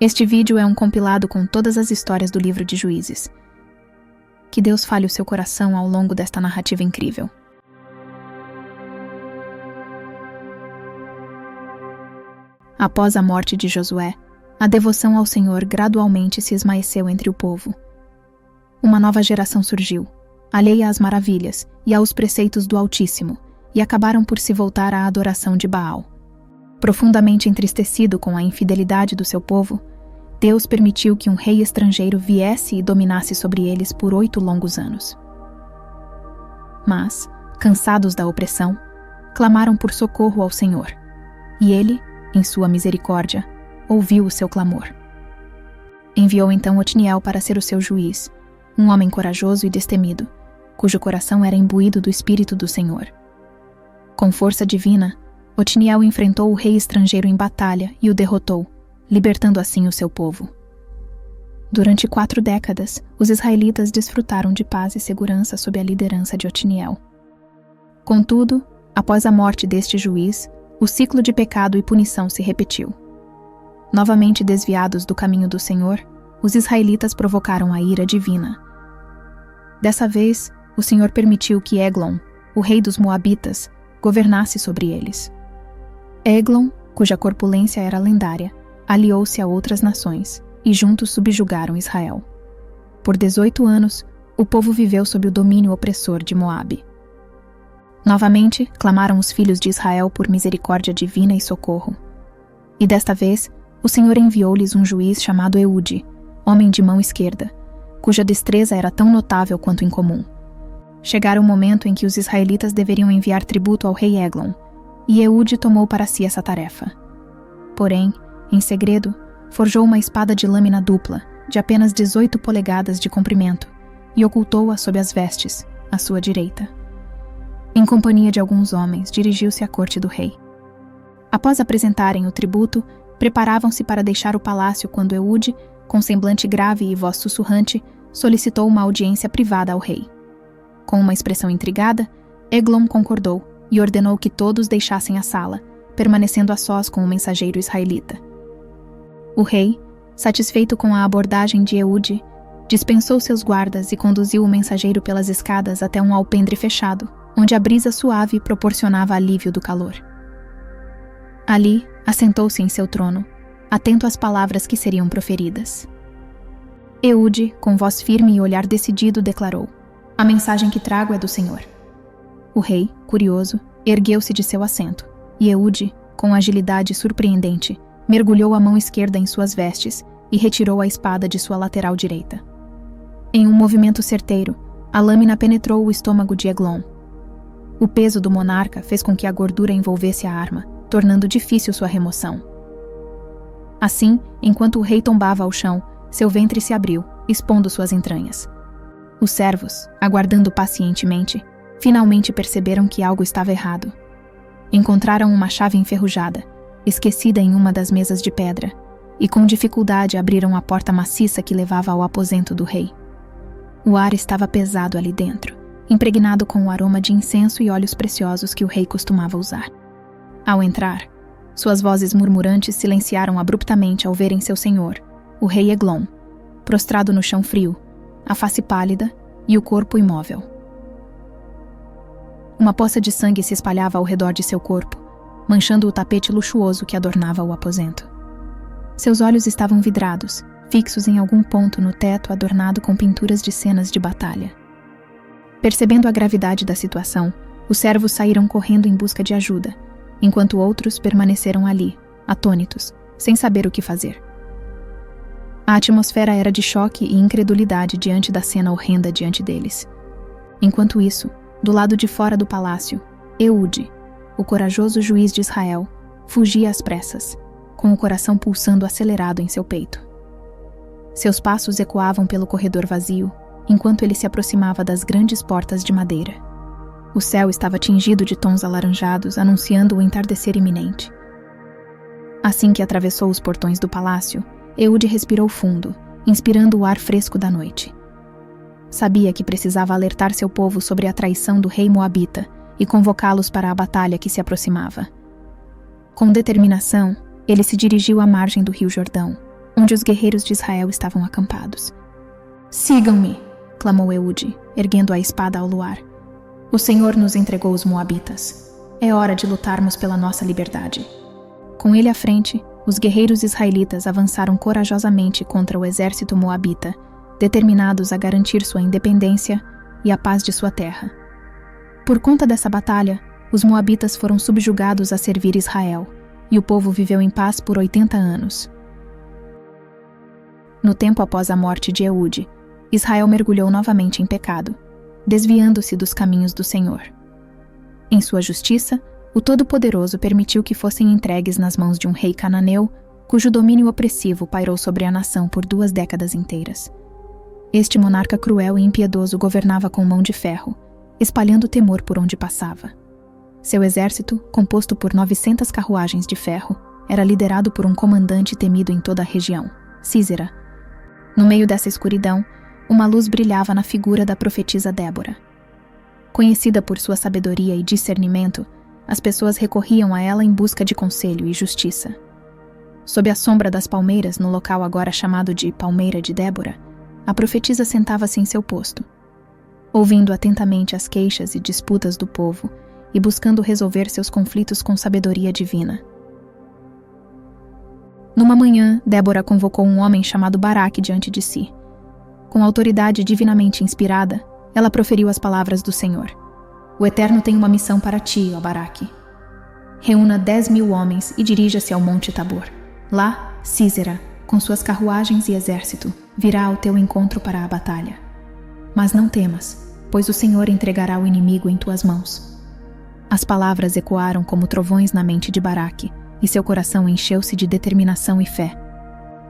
Este vídeo é um compilado com todas as histórias do livro de Juízes. Que Deus fale o seu coração ao longo desta narrativa incrível. Após a morte de Josué, a devoção ao Senhor gradualmente se esmaeceu entre o povo. Uma nova geração surgiu, alheia às maravilhas e aos preceitos do Altíssimo, e acabaram por se voltar à adoração de Baal. Profundamente entristecido com a infidelidade do seu povo, Deus permitiu que um rei estrangeiro viesse e dominasse sobre eles por 8 longos anos. Mas, cansados da opressão, clamaram por socorro ao Senhor, e Ele, em sua misericórdia, ouviu o seu clamor. Enviou então Otniel para ser o seu juiz, um homem corajoso e destemido, cujo coração era imbuído do Espírito do Senhor. Com força divina, Otniel enfrentou o rei estrangeiro em batalha e o derrotou, libertando assim o seu povo. Durante 4 décadas, os israelitas desfrutaram de paz e segurança sob a liderança de Otniel. Contudo, após a morte deste juiz, o ciclo de pecado e punição se repetiu. Novamente desviados do caminho do Senhor, os israelitas provocaram a ira divina. Dessa vez, o Senhor permitiu que Eglon, o rei dos Moabitas, governasse sobre eles. Eglon, cuja corpulência era lendária, aliou-se a outras nações e juntos subjugaram Israel. Por 18 anos, o povo viveu sob o domínio opressor de Moabe. Novamente, clamaram os filhos de Israel por misericórdia divina e socorro. E desta vez, o Senhor enviou-lhes um juiz chamado Eude, homem de mão esquerda, cuja destreza era tão notável quanto incomum. Chegara o momento em que os israelitas deveriam enviar tributo ao rei Eglon, e Eude tomou para si essa tarefa. Porém, em segredo, forjou uma espada de lâmina dupla, de apenas 18 polegadas de comprimento, e ocultou-a sob as vestes, à sua direita. Em companhia de alguns homens, dirigiu-se à corte do rei. Após apresentarem o tributo, preparavam-se para deixar o palácio quando Eude, com semblante grave e voz sussurrante, solicitou uma audiência privada ao rei. Com uma expressão intrigada, Eglon concordou e ordenou que todos deixassem a sala, permanecendo a sós com o mensageiro israelita. O rei, satisfeito com a abordagem de Eude, dispensou seus guardas e conduziu o mensageiro pelas escadas até um alpendre fechado, onde a brisa suave proporcionava alívio do calor. Ali, assentou-se em seu trono, atento às palavras que seriam proferidas. Eude, com voz firme e olhar decidido, declarou: "A mensagem que trago é do Senhor." O rei, curioso, ergueu-se de seu assento, e Eude, com agilidade surpreendente, mergulhou a mão esquerda em suas vestes e retirou a espada de sua lateral direita. Em um movimento certeiro, a lâmina penetrou o estômago de Eglon. O peso do monarca fez com que a gordura envolvesse a arma, tornando difícil sua remoção. Assim, enquanto o rei tombava ao chão, seu ventre se abriu, expondo suas entranhas. Os servos, aguardando pacientemente, finalmente perceberam que algo estava errado. Encontraram uma chave enferrujada, esquecida em uma das mesas de pedra, e com dificuldade abriram a porta maciça que levava ao aposento do rei. O ar estava pesado ali dentro, impregnado com o aroma de incenso e óleos preciosos que o rei costumava usar. Ao entrar, suas vozes murmurantes silenciaram abruptamente ao verem seu senhor, o rei Eglon, prostrado no chão frio, a face pálida e o corpo imóvel. Uma poça de sangue se espalhava ao redor de seu corpo, manchando o tapete luxuoso que adornava o aposento. Seus olhos estavam vidrados, fixos em algum ponto no teto adornado com pinturas de cenas de batalha. Percebendo a gravidade da situação, os servos saíram correndo em busca de ajuda, enquanto outros permaneceram ali, atônitos, sem saber o que fazer. A atmosfera era de choque e incredulidade diante da cena horrenda diante deles. Enquanto isso, do lado de fora do palácio, Eude, o corajoso juiz de Israel, fugia às pressas, com o coração pulsando acelerado em seu peito. Seus passos ecoavam pelo corredor vazio, enquanto ele se aproximava das grandes portas de madeira. O céu estava tingido de tons alaranjados, anunciando o entardecer iminente. Assim que atravessou os portões do palácio, Eude respirou fundo, inspirando o ar fresco da noite. Sabia que precisava alertar seu povo sobre a traição do rei Moabita e convocá-los para a batalha que se aproximava. Com determinação, ele se dirigiu à margem do rio Jordão, onde os guerreiros de Israel estavam acampados. "Sigam-me!" clamou Eude, erguendo a espada ao luar. "O Senhor nos entregou os moabitas. É hora de lutarmos pela nossa liberdade." Com ele à frente, os guerreiros israelitas avançaram corajosamente contra o exército moabita, determinados a garantir sua independência e a paz de sua terra. Por conta dessa batalha, os moabitas foram subjugados a servir Israel, e o povo viveu em paz por 80 anos. No tempo após a morte de Eude, Israel mergulhou novamente em pecado, desviando-se dos caminhos do Senhor. Em sua justiça, o Todo-Poderoso permitiu que fossem entregues nas mãos de um rei cananeu, cujo domínio opressivo pairou sobre a nação por 2 décadas inteiras. Este monarca cruel e impiedoso governava com mão de ferro, espalhando temor por onde passava. Seu exército, composto por 900 carruagens de ferro, era liderado por um comandante temido em toda a região, Sísera. No meio dessa escuridão, uma luz brilhava na figura da profetisa Débora. Conhecida por sua sabedoria e discernimento, as pessoas recorriam a ela em busca de conselho e justiça. Sob a sombra das palmeiras, no local agora chamado de Palmeira de Débora, a profetisa sentava-se em seu posto, ouvindo atentamente as queixas e disputas do povo e buscando resolver seus conflitos com sabedoria divina. Numa manhã, Débora convocou um homem chamado Baraque diante de si. Com autoridade divinamente inspirada, ela proferiu as palavras do Senhor. "O Eterno tem uma missão para ti, ó Baraque. Reúna 10.000 homens e dirija-se ao Monte Tabor. Lá, Sísera, com suas carruagens e exército, virá ao teu encontro para a batalha. Mas não temas, pois o Senhor entregará o inimigo em tuas mãos." As palavras ecoaram como trovões na mente de Baraque, e seu coração encheu-se de determinação e fé.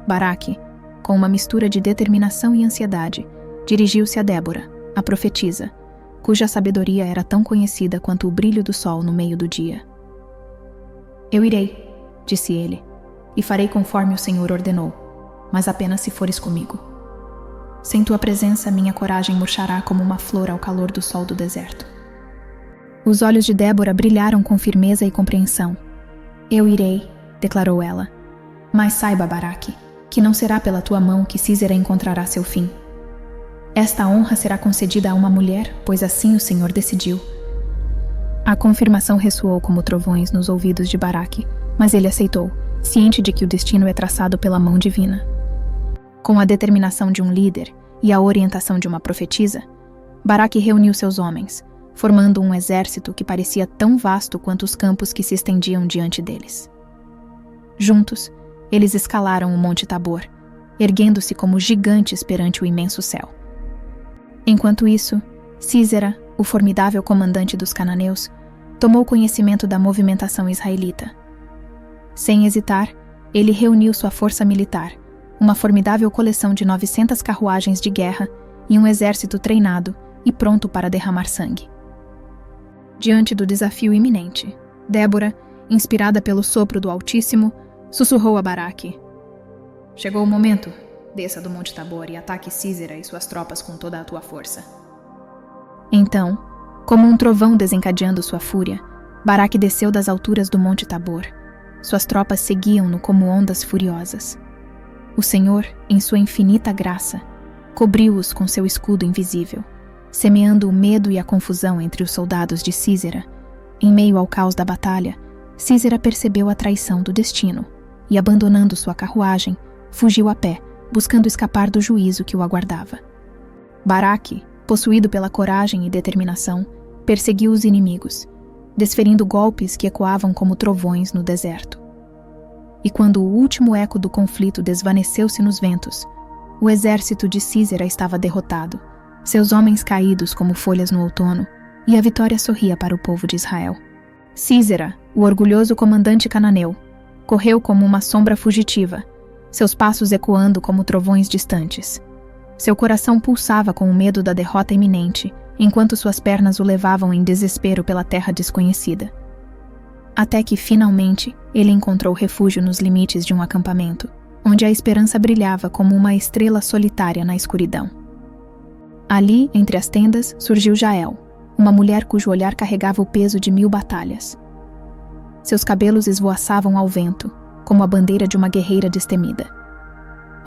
Baraque, com uma mistura de determinação e ansiedade, dirigiu-se a Débora, a profetisa, cuja sabedoria era tão conhecida quanto o brilho do sol no meio do dia. "Eu irei", disse ele, "e farei conforme o Senhor ordenou, mas apenas se fores comigo. Sem tua presença, minha coragem murchará como uma flor ao calor do sol do deserto." Os olhos de Débora brilharam com firmeza e compreensão. "Eu irei", declarou ela, "mas saiba, Baraque, que não será pela tua mão que Sísera encontrará seu fim. Esta honra será concedida a uma mulher, pois assim o Senhor decidiu." A confirmação ressoou como trovões nos ouvidos de Baraque, mas ele aceitou, ciente de que o destino é traçado pela mão divina. Com a determinação de um líder e a orientação de uma profetisa, Baraque reuniu seus homens, formando um exército que parecia tão vasto quanto os campos que se estendiam diante deles. Juntos, eles escalaram o Monte Tabor, erguendo-se como gigantes perante o imenso céu. Enquanto isso, Sísera, o formidável comandante dos cananeus, tomou conhecimento da movimentação israelita. Sem hesitar, ele reuniu sua força militar, uma formidável coleção de 900 carruagens de guerra e um exército treinado e pronto para derramar sangue. Diante do desafio iminente, Débora, inspirada pelo sopro do Altíssimo, sussurrou a Baraque: "Chegou o momento. Desça do Monte Tabor e ataque Sísera e suas tropas com toda a tua força." Então, como um trovão desencadeando sua fúria, Baraque desceu das alturas do Monte Tabor. Suas tropas seguiam-no como ondas furiosas. O Senhor, em sua infinita graça, cobriu-os com seu escudo invisível, semeando o medo e a confusão entre os soldados de Sísera. Em meio ao caos da batalha, Sísera percebeu a traição do destino e, abandonando sua carruagem, fugiu a pé, buscando escapar do juízo que o aguardava. Baraque, possuído pela coragem e determinação, perseguiu os inimigos, desferindo golpes que ecoavam como trovões no deserto. E quando o último eco do conflito desvaneceu-se nos ventos, o exército de Sísera estava derrotado, seus homens caídos como folhas no outono, e a vitória sorria para o povo de Israel. Sísera, o orgulhoso comandante cananeu, correu como uma sombra fugitiva, seus passos ecoando como trovões distantes. Seu coração pulsava com o medo da derrota iminente, enquanto suas pernas o levavam em desespero pela terra desconhecida. Até que, finalmente, ele encontrou refúgio nos limites de um acampamento, onde a esperança brilhava como uma estrela solitária na escuridão. Ali, entre as tendas, surgiu Jael, uma mulher cujo olhar carregava o peso de 1000 batalhas. Seus cabelos esvoaçavam ao vento, como a bandeira de uma guerreira destemida.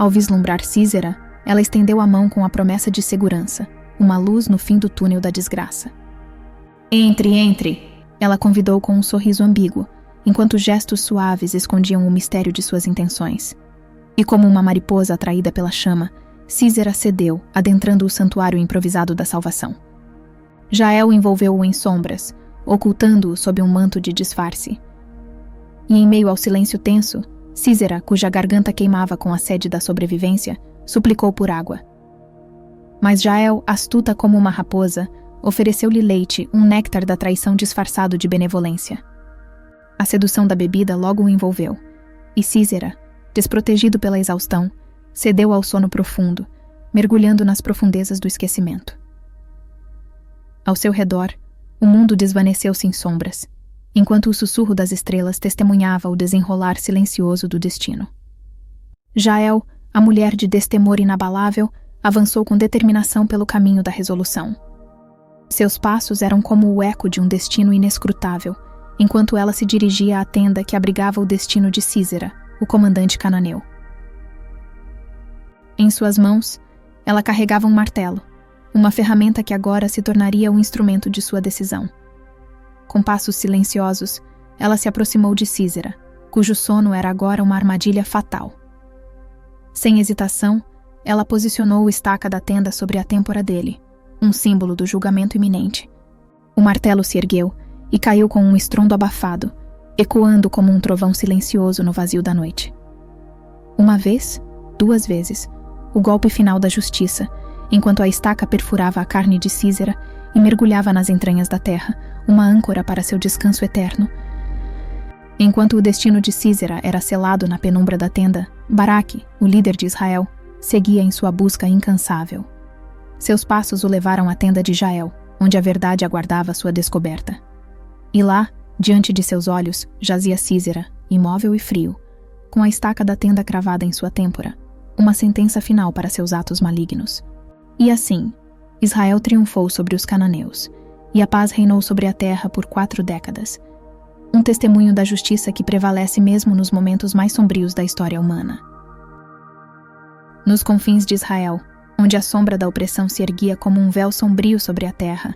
Ao vislumbrar Císera, ela estendeu a mão com a promessa de segurança, uma luz no fim do túnel da desgraça. Entre, entre! Ela convidou com um sorriso ambíguo, enquanto gestos suaves escondiam o mistério de suas intenções. E como uma mariposa atraída pela chama, Císera cedeu, adentrando o santuário improvisado da salvação. Jael envolveu-o em sombras, ocultando-o sob um manto de disfarce. E em meio ao silêncio tenso, Císera, cuja garganta queimava com a sede da sobrevivência, suplicou por água. Mas Jael, astuta como uma raposa, ofereceu-lhe leite, um néctar da traição disfarçado de benevolência. A sedução da bebida logo o envolveu, e Císera, desprotegido pela exaustão, cedeu ao sono profundo, mergulhando nas profundezas do esquecimento. Ao seu redor, o mundo desvaneceu-se em sombras, enquanto o sussurro das estrelas testemunhava o desenrolar silencioso do destino. Jael, a mulher de destemor inabalável, avançou com determinação pelo caminho da resolução. Seus passos eram como o eco de um destino inescrutável, enquanto ela se dirigia à tenda que abrigava o destino de Císera, o comandante cananeu. Em suas mãos, ela carregava um martelo, uma ferramenta que agora se tornaria o instrumento de sua decisão. Com passos silenciosos, ela se aproximou de Císera, cujo sono era agora uma armadilha fatal. Sem hesitação, ela posicionou o estaca da tenda sobre a têmpora dele, um símbolo do julgamento iminente. O martelo se ergueu e caiu com um estrondo abafado, ecoando como um trovão silencioso no vazio da noite. Uma vez, 2 vezes, o golpe final da justiça, enquanto a estaca perfurava a carne de Císera e mergulhava nas entranhas da terra, uma âncora para seu descanso eterno. Enquanto o destino de Císera era selado na penumbra da tenda, Baraque, o líder de Israel, seguia em sua busca incansável. Seus passos o levaram à tenda de Jael, onde a verdade aguardava sua descoberta. E lá, diante de seus olhos, jazia Císera, imóvel e frio, com a estaca da tenda cravada em sua têmpora, uma sentença final para seus atos malignos. E assim, Israel triunfou sobre os cananeus, e a paz reinou sobre a terra por 4 décadas, um testemunho da justiça que prevalece mesmo nos momentos mais sombrios da história humana. Nos confins de Israel, onde a sombra da opressão se erguia como um véu sombrio sobre a terra,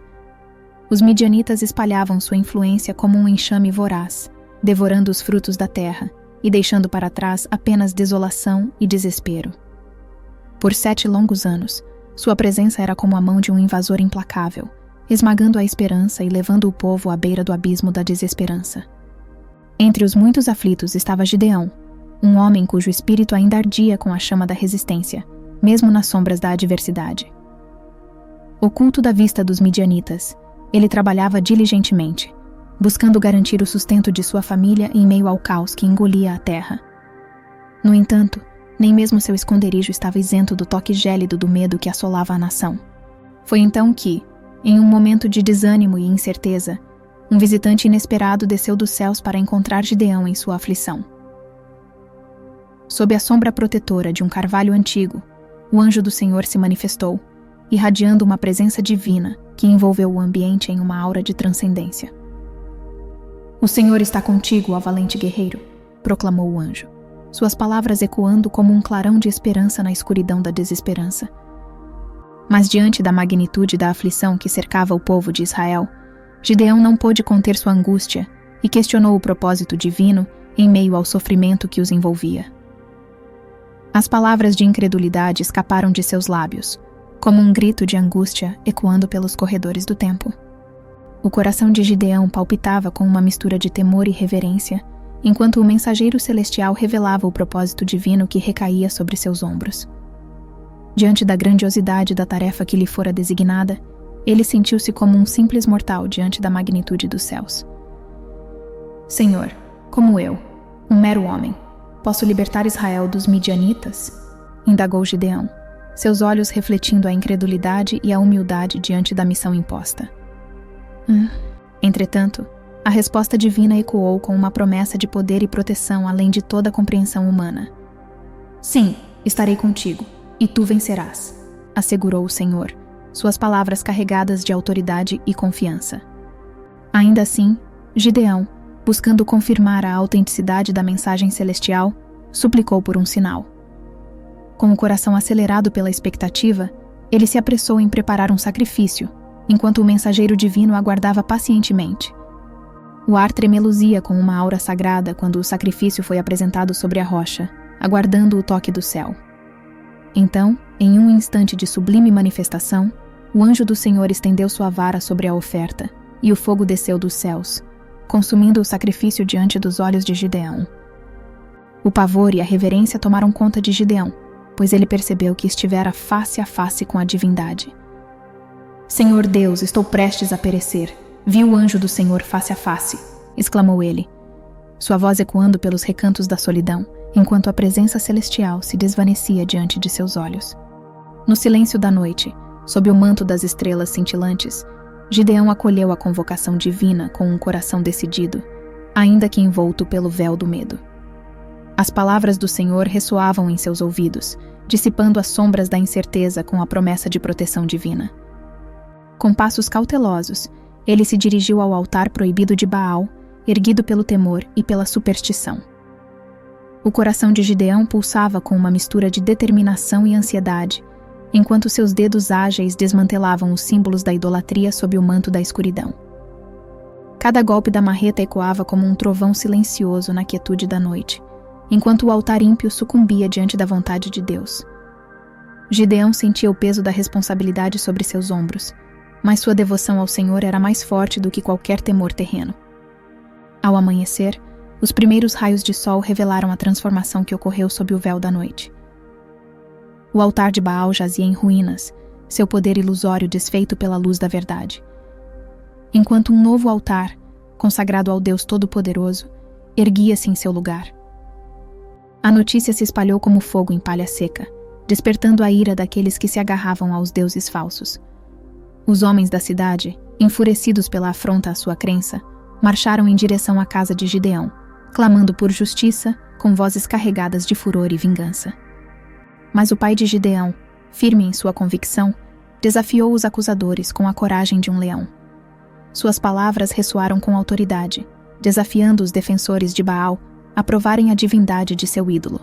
os midianitas espalhavam sua influência como um enxame voraz, devorando os frutos da terra e deixando para trás apenas desolação e desespero. Por 7 longos anos, sua presença era como a mão de um invasor implacável, esmagando a esperança e levando o povo à beira do abismo da desesperança. Entre os muitos aflitos estava Gideão, um homem cujo espírito ainda ardia com a chama da resistência, mesmo nas sombras da adversidade. Oculto da vista dos midianitas, ele trabalhava diligentemente, buscando garantir o sustento de sua família em meio ao caos que engolia a terra. No entanto, nem mesmo seu esconderijo estava isento do toque gélido do medo que assolava a nação. Foi então que, em um momento de desânimo e incerteza, um visitante inesperado desceu dos céus para encontrar Gideão em sua aflição. Sob a sombra protetora de um carvalho antigo, o anjo do Senhor se manifestou, irradiando uma presença divina que envolveu o ambiente em uma aura de transcendência. "O Senhor está contigo, ó valente guerreiro", proclamou o anjo, suas palavras ecoando como um clarão de esperança na escuridão da desesperança. Mas diante da magnitude da aflição que cercava o povo de Israel, Gideão não pôde conter sua angústia e questionou o propósito divino em meio ao sofrimento que os envolvia. As palavras de incredulidade escaparam de seus lábios, como um grito de angústia ecoando pelos corredores do templo. O coração de Gideão palpitava com uma mistura de temor e reverência, enquanto o mensageiro celestial revelava o propósito divino que recaía sobre seus ombros. Diante da grandiosidade da tarefa que lhe fora designada, ele sentiu-se como um simples mortal diante da magnitude dos céus. "Senhor, como eu, um mero homem, posso libertar Israel dos midianitas?", indagou Gideão, seus olhos refletindo a incredulidade e a humildade diante da missão imposta. Entretanto, a resposta divina ecoou com uma promessa de poder e proteção além de toda a compreensão humana. "Sim, estarei contigo, e tu vencerás", assegurou o Senhor, suas palavras carregadas de autoridade e confiança. Ainda assim, Gideão, buscando confirmar a autenticidade da mensagem celestial, suplicou por um sinal. Com o coração acelerado pela expectativa, ele se apressou em preparar um sacrifício, enquanto o mensageiro divino aguardava pacientemente. O ar tremeluzia com uma aura sagrada quando o sacrifício foi apresentado sobre a rocha, aguardando o toque do céu. Então, em um instante de sublime manifestação, o anjo do Senhor estendeu sua vara sobre a oferta, e o fogo desceu dos céus, consumindo o sacrifício diante dos olhos de Gideão. O pavor e a reverência tomaram conta de Gideão, pois ele percebeu que estivera face a face com a divindade. Senhor Deus, estou prestes a perecer. Vi o anjo do Senhor face a face, exclamou ele, sua voz ecoando pelos recantos da solidão, enquanto a presença celestial se desvanecia diante de seus olhos. No silêncio da noite, sob o manto das estrelas cintilantes, Gideão acolheu a convocação divina com um coração decidido, ainda que envolto pelo véu do medo. As palavras do Senhor ressoavam em seus ouvidos, dissipando as sombras da incerteza com a promessa de proteção divina. Com passos cautelosos, ele se dirigiu ao altar proibido de Baal, erguido pelo temor e pela superstição. O coração de Gideão pulsava com uma mistura de determinação e ansiedade, enquanto seus dedos ágeis desmantelavam os símbolos da idolatria sob o manto da escuridão. Cada golpe da marreta ecoava como um trovão silencioso na quietude da noite, enquanto o altar ímpio sucumbia diante da vontade de Deus. Gideão sentia o peso da responsabilidade sobre seus ombros, mas sua devoção ao Senhor era mais forte do que qualquer temor terreno. Ao amanhecer, os primeiros raios de sol revelaram a transformação que ocorreu sob o véu da noite. O altar de Baal jazia em ruínas, seu poder ilusório desfeito pela luz da verdade. Enquanto um novo altar, consagrado ao Deus Todo-Poderoso, erguia-se em seu lugar. A notícia se espalhou como fogo em palha seca, despertando a ira daqueles que se agarravam aos deuses falsos. Os homens da cidade, enfurecidos pela afronta à sua crença, marcharam em direção à casa de Gideão, clamando por justiça, com vozes carregadas de furor e vingança. Mas o pai de Gideão, firme em sua convicção, desafiou os acusadores com a coragem de um leão. Suas palavras ressoaram com autoridade, desafiando os defensores de Baal a provarem a divindade de seu ídolo.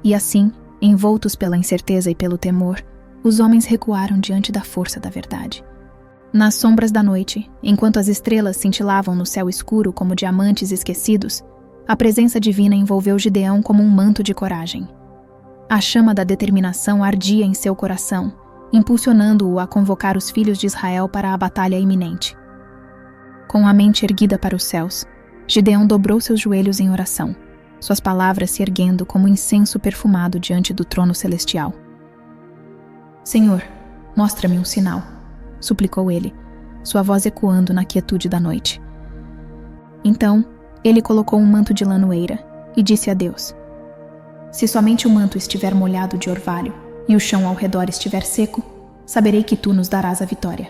E assim, envoltos pela incerteza e pelo temor, os homens recuaram diante da força da verdade. Nas sombras da noite, enquanto as estrelas cintilavam no céu escuro como diamantes esquecidos, a presença divina envolveu Gideão como um manto de coragem. A chama da determinação ardia em seu coração, impulsionando-o a convocar os filhos de Israel para a batalha iminente. Com a mente erguida para os céus, Gideão dobrou seus joelhos em oração, suas palavras se erguendo como incenso perfumado diante do trono celestial. Senhor, mostra-me um sinal, suplicou ele, sua voz ecoando na quietude da noite. Então, ele colocou um manto de lanoeira e disse a Deus: se somente o manto estiver molhado de orvalho e o chão ao redor estiver seco, saberei que tu nos darás a vitória.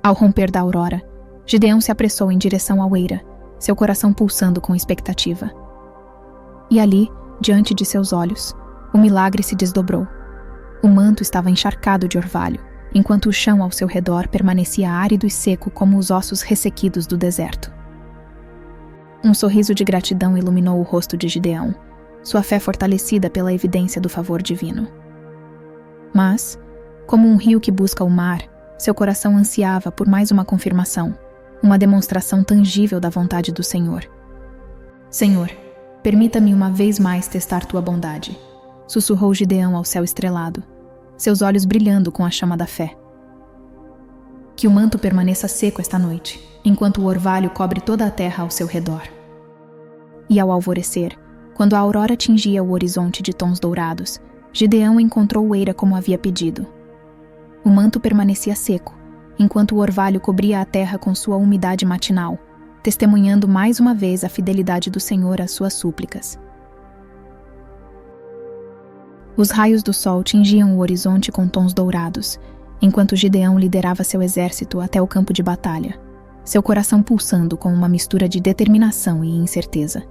Ao romper da aurora, Gideão se apressou em direção ao Eira, seu coração pulsando com expectativa. E ali, diante de seus olhos, o milagre se desdobrou. O manto estava encharcado de orvalho, enquanto o chão ao seu redor permanecia árido e seco como os ossos ressequidos do deserto. Um sorriso de gratidão iluminou o rosto de Gideão, sua fé fortalecida pela evidência do favor divino. Mas, como um rio que busca o mar, seu coração ansiava por mais uma confirmação, uma demonstração tangível da vontade do Senhor. Senhor, permita-me uma vez mais testar tua bondade, sussurrou Gideão ao céu estrelado, seus olhos brilhando com a chama da fé. Que o manto permaneça seco esta noite, enquanto o orvalho cobre toda a terra ao seu redor. E ao alvorecer, quando a aurora tingia o horizonte de tons dourados, Gideão encontrou o Eira como havia pedido. O manto permanecia seco, enquanto o orvalho cobria a terra com sua umidade matinal, testemunhando mais uma vez a fidelidade do Senhor às suas súplicas. Os raios do sol tingiam o horizonte com tons dourados, enquanto Gideão liderava seu exército até o campo de batalha, seu coração pulsando com uma mistura de determinação e incerteza.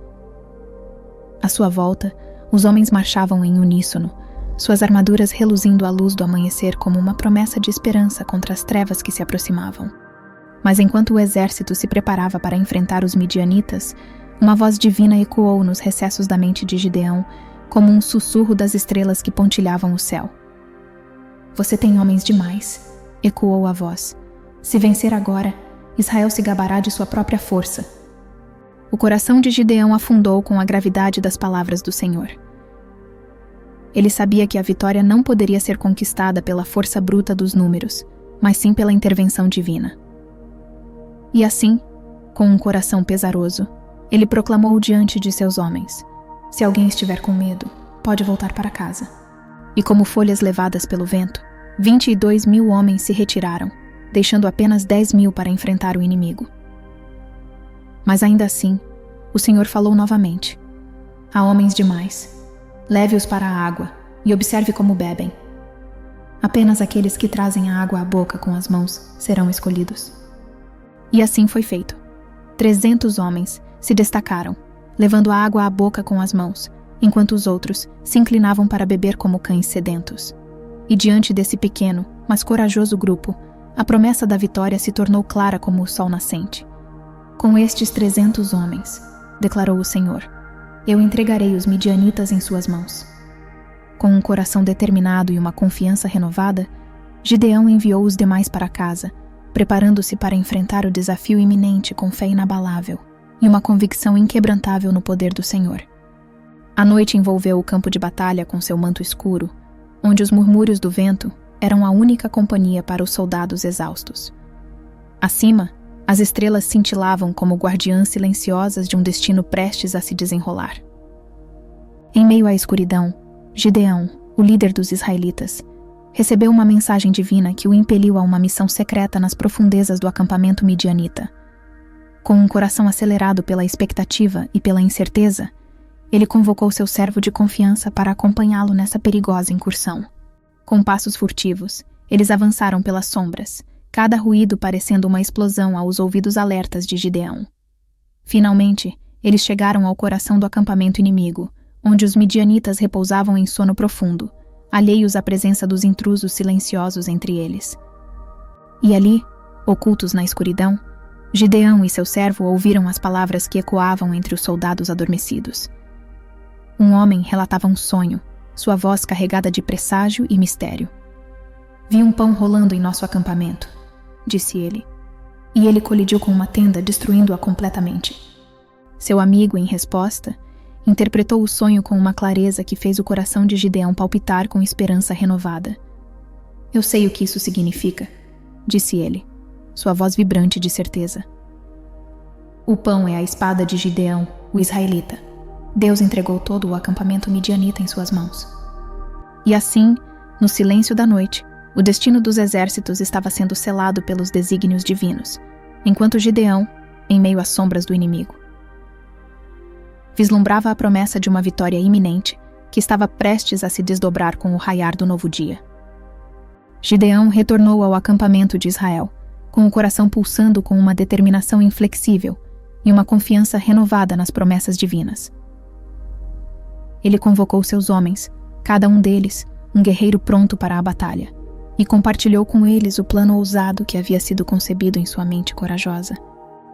À sua volta, os homens marchavam em uníssono, suas armaduras reluzindo à luz do amanhecer como uma promessa de esperança contra as trevas que se aproximavam. Mas enquanto o exército se preparava para enfrentar os midianitas, uma voz divina ecoou nos recessos da mente de Gideão, como um sussurro das estrelas que pontilhavam o céu. Você tem homens demais, ecoou a voz. Se vencer agora, Israel se gabará de sua própria força. O coração de Gideão afundou com a gravidade das palavras do Senhor. Ele sabia que a vitória não poderia ser conquistada pela força bruta dos números, mas sim pela intervenção divina. E assim, com um coração pesaroso, ele proclamou diante de seus homens: se alguém estiver com medo, pode voltar para casa. E como folhas levadas pelo vento, 22.000 homens se retiraram, deixando apenas 10.000 para enfrentar o inimigo. Mas ainda assim, o Senhor falou novamente: há homens demais. Leve-os para a água e observe como bebem. Apenas aqueles que trazem a água à boca com as mãos serão escolhidos. E assim foi feito. 300 homens se destacaram, levando a água à boca com as mãos, enquanto os outros se inclinavam para beber como cães sedentos. E diante desse pequeno, mas corajoso grupo, a promessa da vitória se tornou clara como o sol nascente. Com estes 300 homens, declarou o Senhor, eu entregarei os midianitas em suas mãos. Com um coração determinado e uma confiança renovada, Gideão enviou os demais para casa, preparando-se para enfrentar o desafio iminente com fé inabalável e uma convicção inquebrantável no poder do Senhor. A noite envolveu o campo de batalha com seu manto escuro, onde os murmúrios do vento eram a única companhia para os soldados exaustos. Acima, as estrelas cintilavam como guardiãs silenciosas de um destino prestes a se desenrolar. Em meio à escuridão, Gideão, o líder dos israelitas, recebeu uma mensagem divina que o impeliu a uma missão secreta nas profundezas do acampamento midianita. Com um coração acelerado pela expectativa e pela incerteza, ele convocou seu servo de confiança para acompanhá-lo nessa perigosa incursão. Com passos furtivos, eles avançaram pelas sombras, cada ruído parecendo uma explosão aos ouvidos alertas de Gideão. Finalmente, eles chegaram ao coração do acampamento inimigo, onde os midianitas repousavam em sono profundo, alheios à presença dos intrusos silenciosos entre eles. E ali, ocultos na escuridão, Gideão e seu servo ouviram as palavras que ecoavam entre os soldados adormecidos. Um homem relatava um sonho, sua voz carregada de presságio e mistério. Vi um pão rolando em nosso acampamento, disse ele, e ele colidiu com uma tenda, destruindo-a completamente. Seu amigo, em resposta, interpretou o sonho com uma clareza que fez o coração de Gideão palpitar com esperança renovada. Eu sei o que isso significa, disse ele, sua voz vibrante de certeza. O pão é a espada de Gideão, o israelita. Deus entregou todo o acampamento midianita em suas mãos. E assim, no silêncio da noite, o destino dos exércitos estava sendo selado pelos desígnios divinos, enquanto Gideão, em meio às sombras do inimigo, vislumbrava a promessa de uma vitória iminente que estava prestes a se desdobrar com o raiar do novo dia. Gideão retornou ao acampamento de Israel, com o coração pulsando com uma determinação inflexível e uma confiança renovada nas promessas divinas. Ele convocou seus homens, cada um deles um guerreiro pronto para a batalha, e compartilhou com eles o plano ousado que havia sido concebido em sua mente corajosa.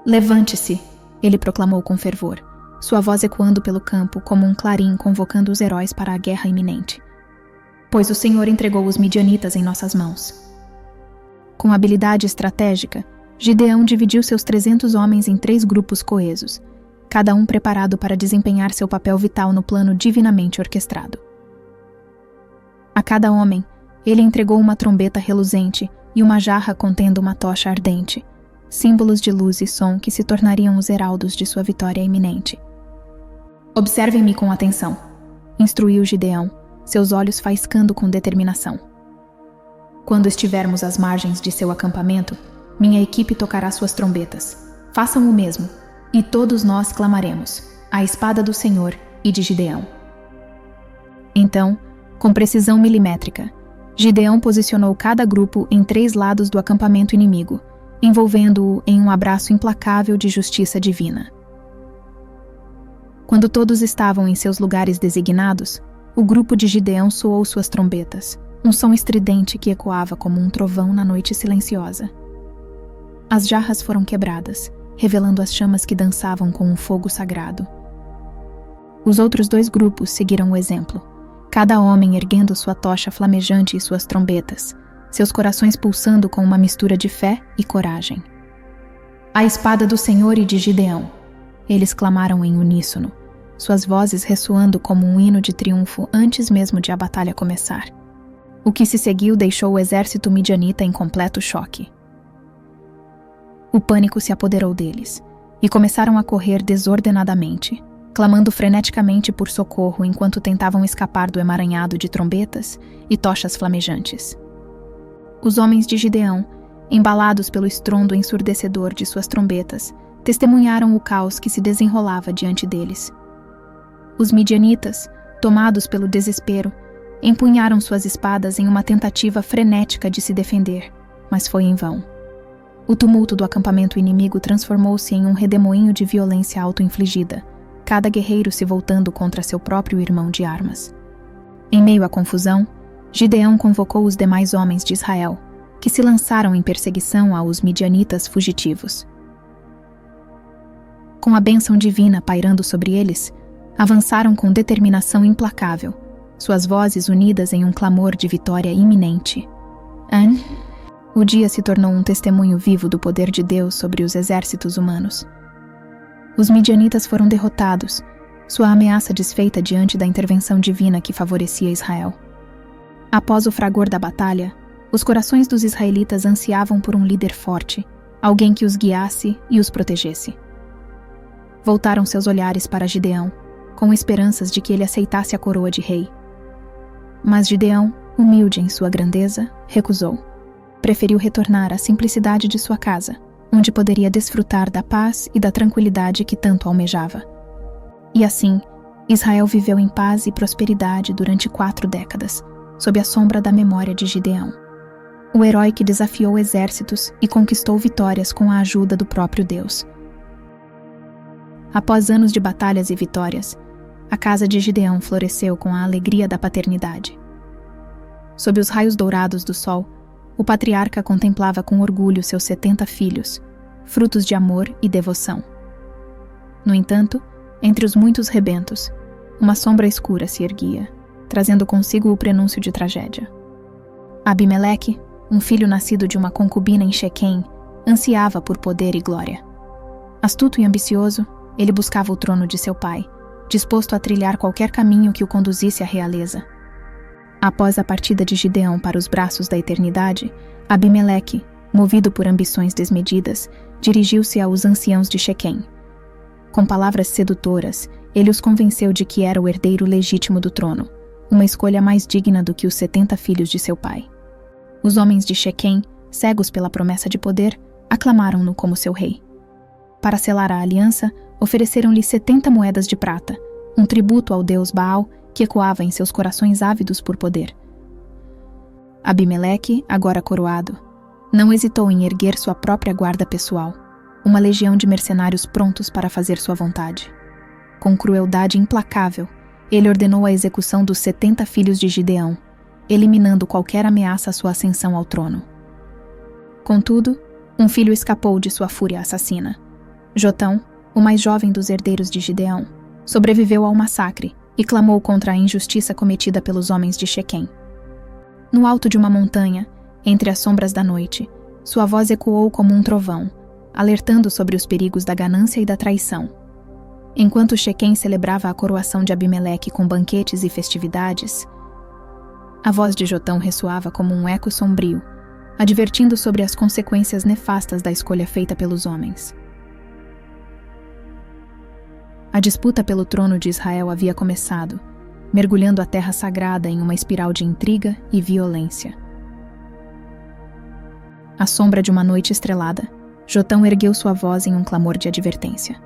Levante-se, ele proclamou com fervor, sua voz ecoando pelo campo como um clarim convocando os heróis para a guerra iminente. Pois o Senhor entregou os midianitas em nossas mãos. Com habilidade estratégica, Gideão dividiu seus 300 homens em 3 grupos coesos, cada um preparado para desempenhar seu papel vital no plano divinamente orquestrado. A cada homem, ele entregou uma trombeta reluzente e uma jarra contendo uma tocha ardente, símbolos de luz e som que se tornariam os heraldos de sua vitória iminente. Observem-me com atenção, instruiu Gideão, seus olhos faiscando com determinação. Quando estivermos às margens de seu acampamento, minha equipe tocará suas trombetas. Façam o mesmo, e todos nós clamaremos, a espada do Senhor e de Gideão. Então, com precisão milimétrica, Gideão posicionou cada grupo em 3 lados do acampamento inimigo, envolvendo-o em um abraço implacável de justiça divina. Quando todos estavam em seus lugares designados, o grupo de Gideão soou suas trombetas, um som estridente que ecoava como um trovão na noite silenciosa. As jarras foram quebradas, revelando as chamas que dançavam com um fogo sagrado. Os outros 2 grupos seguiram o exemplo, cada homem erguendo sua tocha flamejante e suas trombetas, seus corações pulsando com uma mistura de fé e coragem. A espada do Senhor e de Gideão, eles clamaram em uníssono, suas vozes ressoando como um hino de triunfo antes mesmo de a batalha começar. O que se seguiu deixou o exército midianita em completo choque. O pânico se apoderou deles, e começaram a correr desordenadamente, clamando freneticamente por socorro enquanto tentavam escapar do emaranhado de trombetas e tochas flamejantes. Os homens de Gideão, embalados pelo estrondo ensurdecedor de suas trombetas, testemunharam o caos que se desenrolava diante deles. Os midianitas, tomados pelo desespero, empunharam suas espadas em uma tentativa frenética de se defender, mas foi em vão. O tumulto do acampamento inimigo transformou-se em um redemoinho de violência auto-infligida, cada guerreiro se voltando contra seu próprio irmão de armas. Em meio à confusão, Gideão convocou os demais homens de Israel, que se lançaram em perseguição aos midianitas fugitivos. Com a bênção divina pairando sobre eles, avançaram com determinação implacável, suas vozes unidas em um clamor de vitória iminente. O dia se tornou um testemunho vivo do poder de Deus sobre os exércitos humanos. Os midianitas foram derrotados, sua ameaça desfeita diante da intervenção divina que favorecia Israel. Após o fragor da batalha, os corações dos israelitas ansiavam por um líder forte, alguém que os guiasse e os protegesse. Voltaram seus olhares para Gideão, com esperanças de que ele aceitasse a coroa de rei. Mas Gideão, humilde em sua grandeza, recusou. Preferiu retornar à simplicidade de sua casa, onde poderia desfrutar da paz e da tranquilidade que tanto almejava. E assim, Israel viveu em paz e prosperidade durante 4 décadas, sob a sombra da memória de Gideão, o herói que desafiou exércitos e conquistou vitórias com a ajuda do próprio Deus. Após anos de batalhas e vitórias, a casa de Gideão floresceu com a alegria da paternidade. Sob os raios dourados do sol, o patriarca contemplava com orgulho seus 70 filhos, frutos de amor e devoção. No entanto, entre os muitos rebentos, uma sombra escura se erguia, trazendo consigo o prenúncio de tragédia. Abimeleque, um filho nascido de uma concubina em Shequém, ansiava por poder e glória. Astuto e ambicioso, ele buscava o trono de seu pai, disposto a trilhar qualquer caminho que o conduzisse à realeza. Após a partida de Gideão para os braços da eternidade, Abimeleque, movido por ambições desmedidas, dirigiu-se aos anciãos de Shequém. Com palavras sedutoras, ele os convenceu de que era o herdeiro legítimo do trono, uma escolha mais digna do que os 70 filhos de seu pai. Os homens de Shequém, cegos pela promessa de poder, aclamaram-no como seu rei. Para selar a aliança, ofereceram-lhe 70 moedas de prata, um tributo ao deus Baal que ecoava em seus corações ávidos por poder. Abimeleque, agora coroado, não hesitou em erguer sua própria guarda pessoal, uma legião de mercenários prontos para fazer sua vontade. Com crueldade implacável, ele ordenou a execução dos 70 filhos de Gideão, eliminando qualquer ameaça à sua ascensão ao trono. Contudo, um filho escapou de sua fúria assassina. Jotão, o mais jovem dos herdeiros de Gideão, sobreviveu ao massacre e clamou contra a injustiça cometida pelos homens de Shequém. No alto de uma montanha, entre as sombras da noite, sua voz ecoou como um trovão, alertando sobre os perigos da ganância e da traição. Enquanto Shequém celebrava a coroação de Abimeleque com banquetes e festividades, a voz de Jotão ressoava como um eco sombrio, advertindo sobre as consequências nefastas da escolha feita pelos homens. A disputa pelo trono de Israel havia começado, mergulhando a terra sagrada em uma espiral de intriga e violência. À sombra de uma noite estrelada, Jotão ergueu sua voz em um clamor de advertência.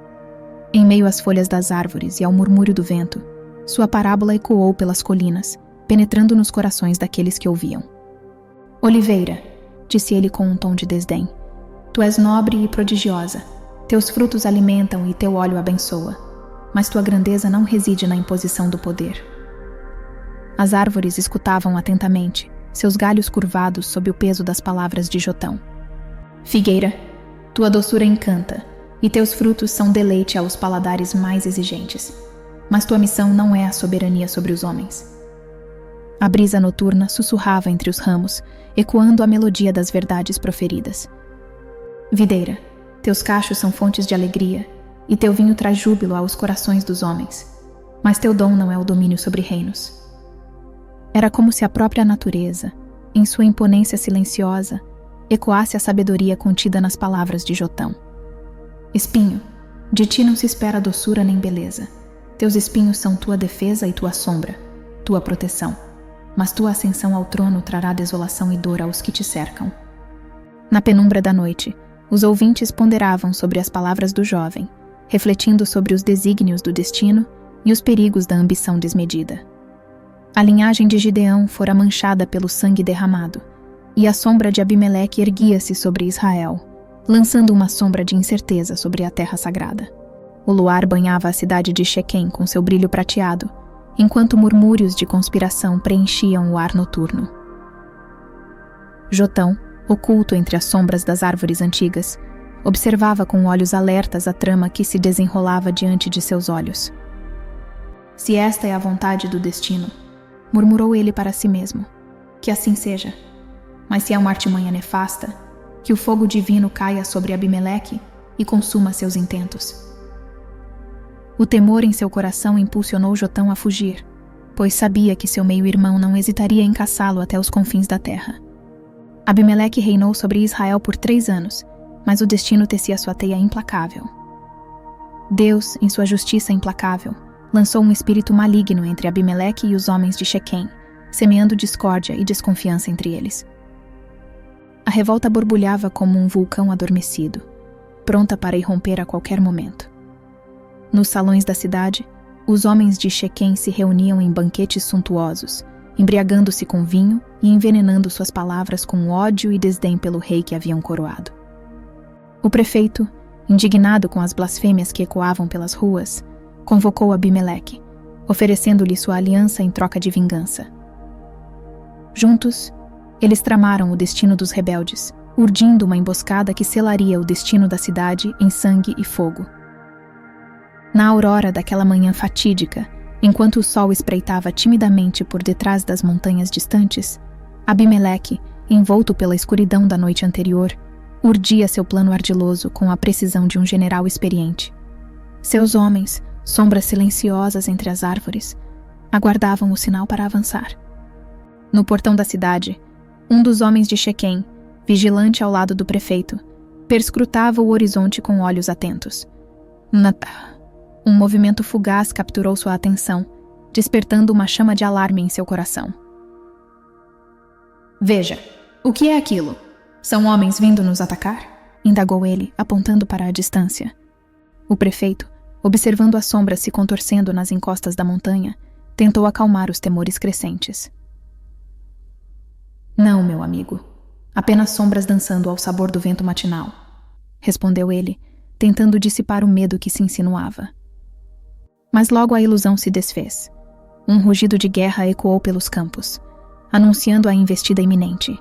Em meio às folhas das árvores e ao murmúrio do vento, sua parábola ecoou pelas colinas, penetrando nos corações daqueles que ouviam. Oliveira, disse ele com um tom de desdém, tu és nobre e prodigiosa, teus frutos alimentam e teu óleo abençoa. Mas tua grandeza não reside na imposição do poder. As árvores escutavam atentamente, seus galhos curvados sob o peso das palavras de Jotão. Figueira, tua doçura encanta, e teus frutos são deleite aos paladares mais exigentes. mas tua missão não é a soberania sobre os homens. A brisa noturna sussurrava entre os ramos, ecoando a melodia das verdades proferidas. Videira, teus cachos são fontes de alegria, e teu vinho traz júbilo aos corações dos homens, mas teu dom não é o domínio sobre reinos. Era como se a própria natureza, em sua imponência silenciosa, ecoasse a sabedoria contida nas palavras de Jotão. Espinho, de ti não se espera doçura nem beleza. Teus espinhos são tua defesa e tua sombra, tua proteção. Mas tua ascensão ao trono trará desolação e dor aos que te cercam. Na penumbra da noite, os ouvintes ponderavam sobre as palavras do jovem, refletindo sobre os desígnios do destino e os perigos da ambição desmedida. A linhagem de Gideão fora manchada pelo sangue derramado, e a sombra de Abimeleque erguia-se sobre Israel, lançando uma sombra de incerteza sobre a terra sagrada. O luar banhava a cidade de Shequém com seu brilho prateado, enquanto murmúrios de conspiração preenchiam o ar noturno. Jotão, oculto entre as sombras das árvores antigas, observava com olhos alertas a trama que se desenrolava diante de seus olhos. Se esta é a vontade do destino, murmurou ele para si mesmo, que assim seja. Mas se é uma artimanha nefasta, que o fogo divino caia sobre Abimeleque e consuma seus intentos. O temor em seu coração impulsionou Jotão a fugir, pois sabia que seu meio-irmão não hesitaria em caçá-lo até os confins da terra. Abimeleque reinou sobre Israel por 3 anos, mas o destino tecia sua teia implacável. Deus, em sua justiça implacável, lançou um espírito maligno entre Abimeleque e os homens de Shequém, semeando discórdia e desconfiança entre eles. A revolta borbulhava como um vulcão adormecido, pronta para irromper a qualquer momento. Nos salões da cidade, os homens de Shequém se reuniam em banquetes suntuosos, embriagando-se com vinho e envenenando suas palavras com ódio e desdém pelo rei que haviam coroado. O prefeito, indignado com as blasfêmias que ecoavam pelas ruas, convocou Abimeleque, oferecendo-lhe sua aliança em troca de vingança. Juntos, eles tramaram o destino dos rebeldes, urdindo uma emboscada que selaria o destino da cidade em sangue e fogo. Na aurora daquela manhã fatídica, enquanto o sol espreitava timidamente por detrás das montanhas distantes, Abimeleque, envolto pela escuridão da noite anterior, urdia seu plano ardiloso com a precisão de um general experiente. Seus homens, sombras silenciosas entre as árvores, aguardavam o sinal para avançar. No portão da cidade, um dos homens de Shequém, vigilante ao lado do prefeito, perscrutava o horizonte com olhos atentos. Um movimento fugaz capturou sua atenção, despertando uma chama de alarme em seu coração. Veja, o que é aquilo? São homens vindo nos atacar? Indagou ele, apontando para a distância. O prefeito, observando as sombras se contorcendo nas encostas da montanha, tentou acalmar os temores crescentes. Não, meu amigo. Apenas sombras dançando ao sabor do vento matinal, respondeu ele, tentando dissipar o medo que se insinuava. Mas logo a ilusão se desfez. Um rugido de guerra ecoou pelos campos, anunciando a investida iminente.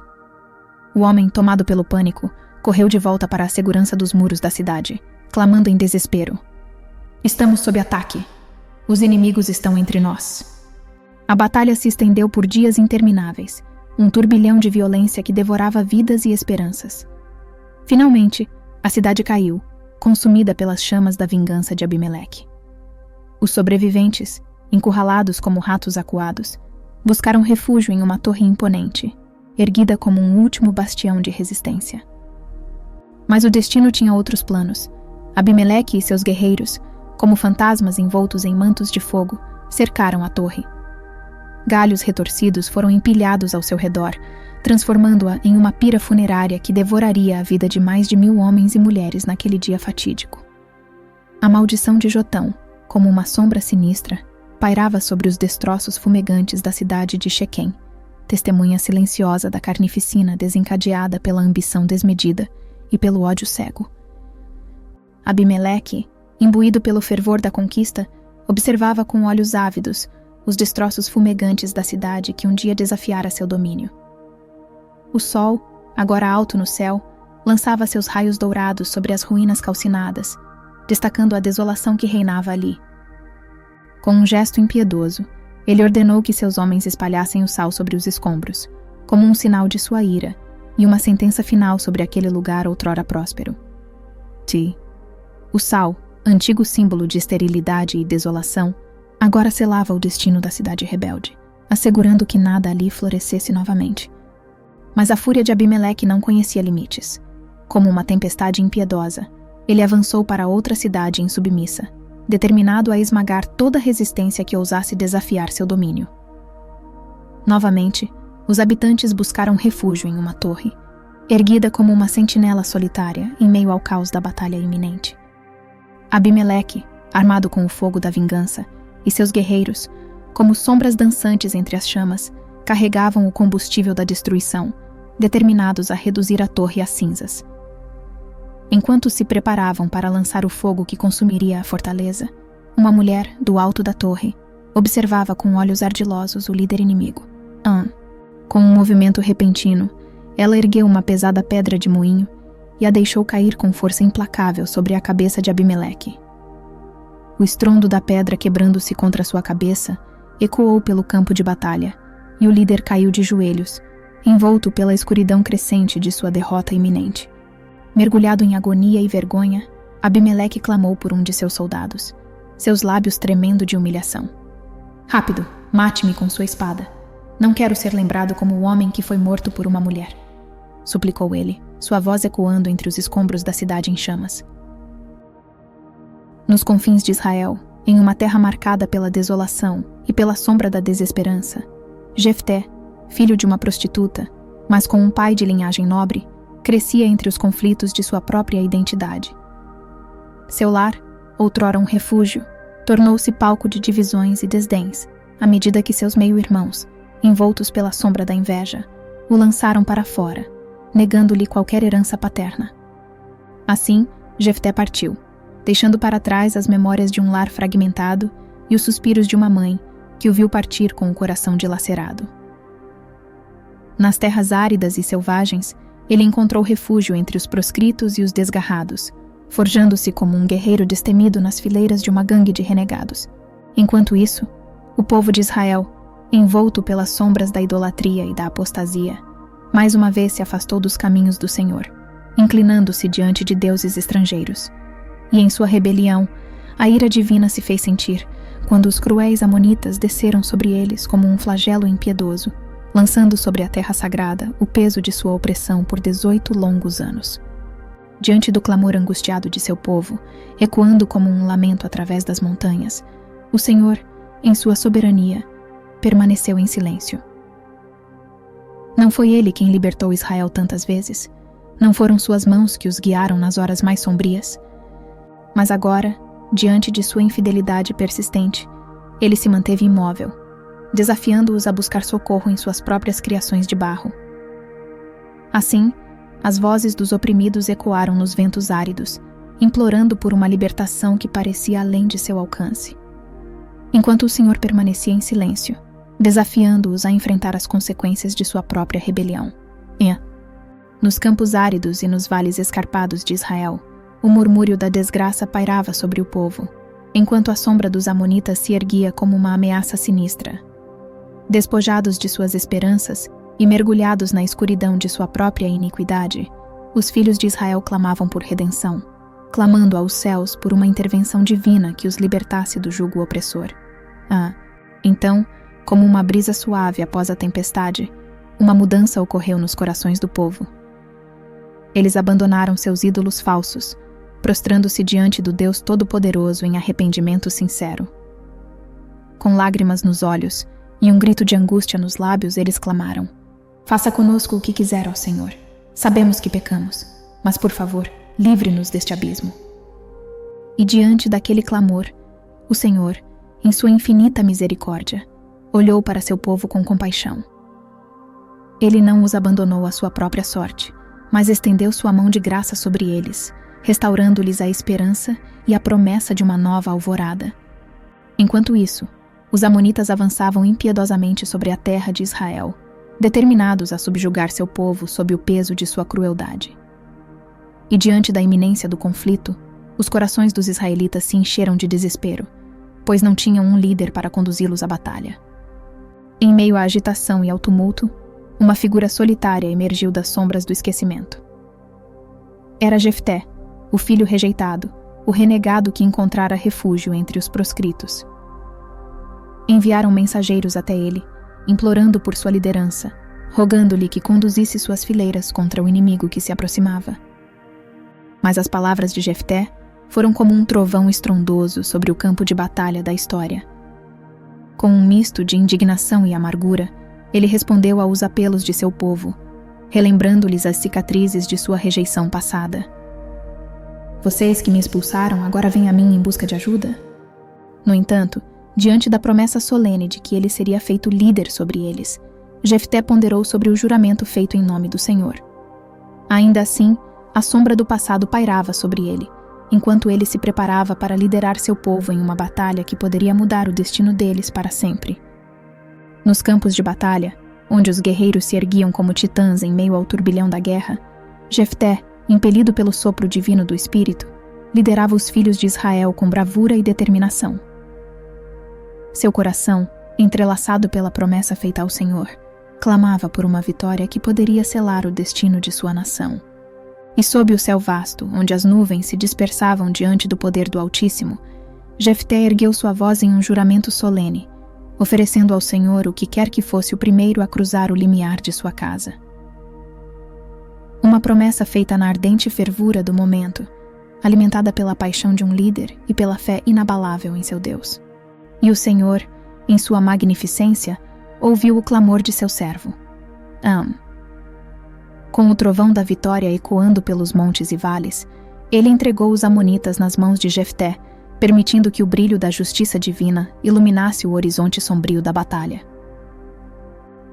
O homem, tomado pelo pânico, correu de volta para a segurança dos muros da cidade, clamando em desespero. Estamos sob ataque. Os inimigos estão entre nós. A batalha se estendeu por dias intermináveis, um turbilhão de violência que devorava vidas e esperanças. Finalmente, a cidade caiu, consumida pelas chamas da vingança de Abimeleque. Os sobreviventes, encurralados como ratos acuados, buscaram refúgio em uma torre imponente, erguida como um último bastião de resistência. Mas o destino tinha outros planos. Abimeleque e seus guerreiros, como fantasmas envoltos em mantos de fogo, cercaram a torre. Galhos retorcidos foram empilhados ao seu redor, transformando-a em uma pira funerária que devoraria a vida de mais de 1000 homens e mulheres naquele dia fatídico. A maldição de Jotão, como uma sombra sinistra, pairava sobre os destroços fumegantes da cidade de Shequém, testemunha silenciosa da carnificina desencadeada pela ambição desmedida e pelo ódio cego. Abimeleque, imbuído pelo fervor da conquista, observava com olhos ávidos os destroços fumegantes da cidade que um dia desafiara seu domínio. O sol, agora alto no céu, lançava seus raios dourados sobre as ruínas calcinadas, destacando a desolação que reinava ali. Com um gesto impiedoso, ele ordenou que seus homens espalhassem o sal sobre os escombros, como um sinal de sua ira e uma sentença final sobre aquele lugar outrora próspero. O sal, antigo símbolo de esterilidade e desolação, agora selava o destino da cidade rebelde, assegurando que nada ali florescesse novamente. Mas a fúria de Abimeleque não conhecia limites. Como uma tempestade impiedosa, ele avançou para outra cidade insubmissa, determinado a esmagar toda resistência que ousasse desafiar seu domínio. Novamente, os habitantes buscaram refúgio em uma torre, erguida como uma sentinela solitária em meio ao caos da batalha iminente. Abimeleque, armado com o fogo da vingança, e seus guerreiros, como sombras dançantes entre as chamas, carregavam o combustível da destruição, determinados a reduzir a torre a cinzas. Enquanto se preparavam para lançar o fogo que consumiria a fortaleza, uma mulher, do alto da torre, observava com olhos ardilosos o líder inimigo. Com um movimento repentino, ela ergueu uma pesada pedra de moinho e a deixou cair com força implacável sobre a cabeça de Abimeleque. O estrondo da pedra quebrando-se contra sua cabeça ecoou pelo campo de batalha, e o líder caiu de joelhos, envolto pela escuridão crescente de sua derrota iminente. Mergulhado em agonia e vergonha, Abimeleque clamou por um de seus soldados, seus lábios tremendo de humilhação. "Rápido, mate-me com sua espada. Não quero ser lembrado como o homem que foi morto por uma mulher", suplicou ele, sua voz ecoando entre os escombros da cidade em chamas. Nos confins de Israel, em uma terra marcada pela desolação e pela sombra da desesperança, Jefté, filho de uma prostituta, mas com um pai de linhagem nobre, crescia entre os conflitos de sua própria identidade. Seu lar, outrora um refúgio, tornou-se palco de divisões e desdéns, à medida que seus meio-irmãos, envoltos pela sombra da inveja, o lançaram para fora, negando-lhe qualquer herança paterna. Assim, Jefté partiu, deixando para trás as memórias de um lar fragmentado e os suspiros de uma mãe que o viu partir com o coração dilacerado. Nas terras áridas e selvagens, ele encontrou refúgio entre os proscritos e os desgarrados, forjando-se como um guerreiro destemido nas fileiras de uma gangue de renegados. Enquanto isso, o povo de Israel, envolto pelas sombras da idolatria e da apostasia, mais uma vez se afastou dos caminhos do Senhor, inclinando-se diante de deuses estrangeiros. E em sua rebelião, a ira divina se fez sentir, quando os cruéis amonitas desceram sobre eles como um flagelo impiedoso, lançando sobre a terra sagrada o peso de sua opressão por 18 longos anos. Diante do clamor angustiado de seu povo, ecoando como um lamento através das montanhas, o Senhor, em sua soberania, permaneceu em silêncio. Não foi ele quem libertou Israel tantas vezes, não foram suas mãos que os guiaram nas horas mais sombrias. Mas agora, diante de sua infidelidade persistente, ele se manteve imóvel, desafiando-os a buscar socorro em suas próprias criações de barro. Assim, as vozes dos oprimidos ecoaram nos ventos áridos, implorando por uma libertação que parecia além de seu alcance. Enquanto o Senhor permanecia em silêncio, desafiando-os a enfrentar as consequências de sua própria rebelião. Nos campos áridos e nos vales escarpados de Israel, o murmúrio da desgraça pairava sobre o povo, enquanto a sombra dos amonitas se erguia como uma ameaça sinistra. Despojados de suas esperanças e mergulhados na escuridão de sua própria iniquidade, os filhos de Israel clamavam por redenção, clamando aos céus por uma intervenção divina que os libertasse do jugo opressor. Então, como uma brisa suave após a tempestade, uma mudança ocorreu nos corações do povo. Eles abandonaram seus ídolos falsos, prostrando-se diante do Deus Todo-Poderoso em arrependimento sincero. Com lágrimas nos olhos e um grito de angústia nos lábios, eles clamaram: "Faça conosco o que quiser, ó Senhor. Sabemos que pecamos, mas, por favor, livre-nos deste abismo." E diante daquele clamor, o Senhor, em sua infinita misericórdia, olhou para seu povo com compaixão. Ele não os abandonou à sua própria sorte, mas estendeu sua mão de graça sobre eles, restaurando-lhes a esperança e a promessa de uma nova alvorada. Enquanto isso, os amonitas avançavam impiedosamente sobre a terra de Israel, determinados a subjugar seu povo sob o peso de sua crueldade. E diante da iminência do conflito, os corações dos israelitas se encheram de desespero, pois não tinham um líder para conduzi-los à batalha. Em meio à agitação e ao tumulto, uma figura solitária emergiu das sombras do esquecimento. Era Jefté, o filho rejeitado, o renegado que encontrara refúgio entre os proscritos. Enviaram mensageiros até ele, implorando por sua liderança, rogando-lhe que conduzisse suas fileiras contra o inimigo que se aproximava. Mas as palavras de Jefté foram como um trovão estrondoso sobre o campo de batalha da história. Com um misto de indignação e amargura, ele respondeu aos apelos de seu povo, relembrando-lhes as cicatrizes de sua rejeição passada. Vocês que me expulsaram agora vêm a mim em busca de ajuda? No entanto, diante da promessa solene de que ele seria feito líder sobre eles, Jefté ponderou sobre o juramento feito em nome do Senhor. Ainda assim, a sombra do passado pairava sobre ele, enquanto ele se preparava para liderar seu povo em uma batalha que poderia mudar o destino deles para sempre. Nos campos de batalha, onde os guerreiros se erguiam como titãs em meio ao turbilhão da guerra, Jefté, impelido pelo sopro divino do Espírito, liderava os filhos de Israel com bravura e determinação. Seu coração, entrelaçado pela promessa feita ao Senhor, clamava por uma vitória que poderia selar o destino de sua nação. E sob o céu vasto, onde as nuvens se dispersavam diante do poder do Altíssimo, Jefté ergueu sua voz em um juramento solene, oferecendo ao Senhor o que quer que fosse o primeiro a cruzar o limiar de sua casa. Uma promessa feita na ardente fervura do momento, alimentada pela paixão de um líder e pela fé inabalável em seu Deus. E o Senhor, em sua magnificência, ouviu o clamor de seu servo. Com o trovão da vitória ecoando pelos montes e vales, ele entregou os amonitas nas mãos de Jefté, permitindo que o brilho da justiça divina iluminasse o horizonte sombrio da batalha.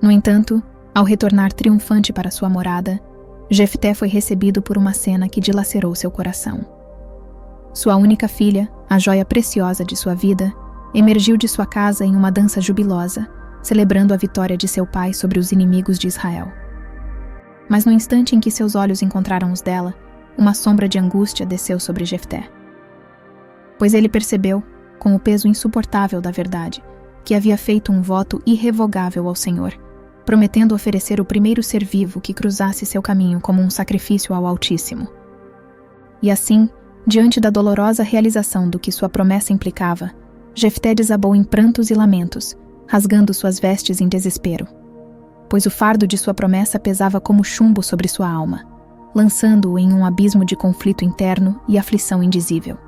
No entanto, ao retornar triunfante para sua morada, Jefté foi recebido por uma cena que dilacerou seu coração. Sua única filha, a joia preciosa de sua vida, emergiu de sua casa em uma dança jubilosa, celebrando a vitória de seu pai sobre os inimigos de Israel. Mas no instante em que seus olhos encontraram os dela, uma sombra de angústia desceu sobre Jefté. Pois ele percebeu, com o peso insuportável da verdade, que havia feito um voto irrevogável ao Senhor, prometendo oferecer o primeiro ser vivo que cruzasse seu caminho como um sacrifício ao Altíssimo. E assim, diante da dolorosa realização do que sua promessa implicava, Jefté desabou em prantos e lamentos, rasgando suas vestes em desespero, pois o fardo de sua promessa pesava como chumbo sobre sua alma, lançando-o em um abismo de conflito interno e aflição indizível.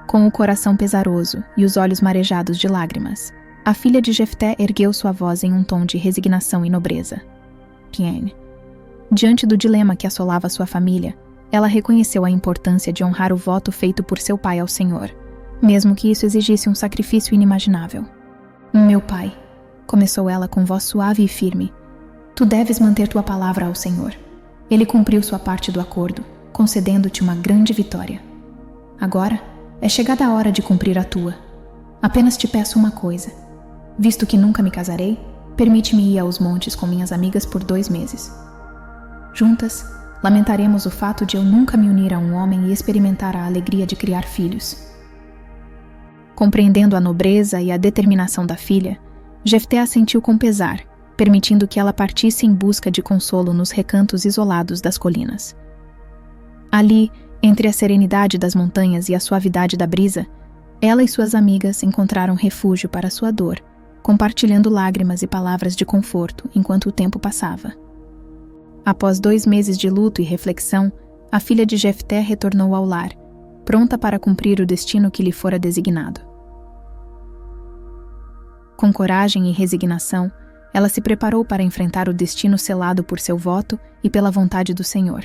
Com o coração pesaroso e os olhos marejados de lágrimas, a filha de Jefté ergueu sua voz em um tom de resignação e nobreza. Diante do dilema que assolava sua família, ela reconheceu a importância de honrar o voto feito por seu pai ao Senhor, mesmo que isso exigisse um sacrifício inimaginável. Meu pai, começou ela com voz suave e firme, tu deves manter tua palavra ao Senhor. Ele cumpriu sua parte do acordo, concedendo-te uma grande vitória. Agora, é chegada a hora de cumprir a tua. Apenas te peço uma coisa. Visto que nunca me casarei, permite-me ir aos montes com minhas amigas por 2 meses. Juntas, lamentaremos o fato de eu nunca me unir a um homem e experimentar a alegria de criar filhos. Compreendendo a nobreza e a determinação da filha, Jefté assentiu com pesar, permitindo que ela partisse em busca de consolo nos recantos isolados das colinas. Ali, entre a serenidade das montanhas e a suavidade da brisa, ela e suas amigas encontraram refúgio para sua dor, compartilhando lágrimas e palavras de conforto enquanto o tempo passava. Após 2 meses de luto e reflexão, a filha de Jefté retornou ao lar, pronta para cumprir o destino que lhe fora designado. Com coragem e resignação, ela se preparou para enfrentar o destino selado por seu voto e pela vontade do Senhor.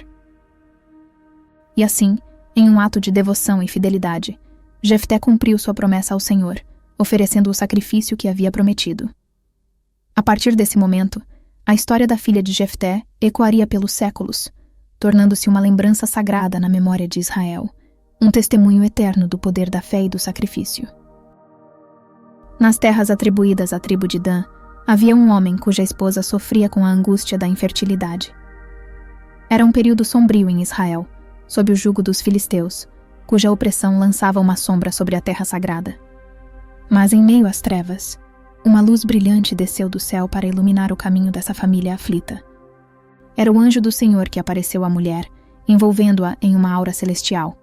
E assim, em um ato de devoção e fidelidade, Jefté cumpriu sua promessa ao Senhor, oferecendo o sacrifício que havia prometido. A partir desse momento, a história da filha de Jefté ecoaria pelos séculos, tornando-se uma lembrança sagrada na memória de Israel, um testemunho eterno do poder da fé e do sacrifício. Nas terras atribuídas à tribo de Dan, havia um homem cuja esposa sofria com a angústia da infertilidade. Era um período sombrio em Israel, sob o jugo dos filisteus, cuja opressão lançava uma sombra sobre a terra sagrada. Mas em meio às trevas, uma luz brilhante desceu do céu para iluminar o caminho dessa família aflita. Era o anjo do Senhor que apareceu à mulher, envolvendo-a em uma aura celestial.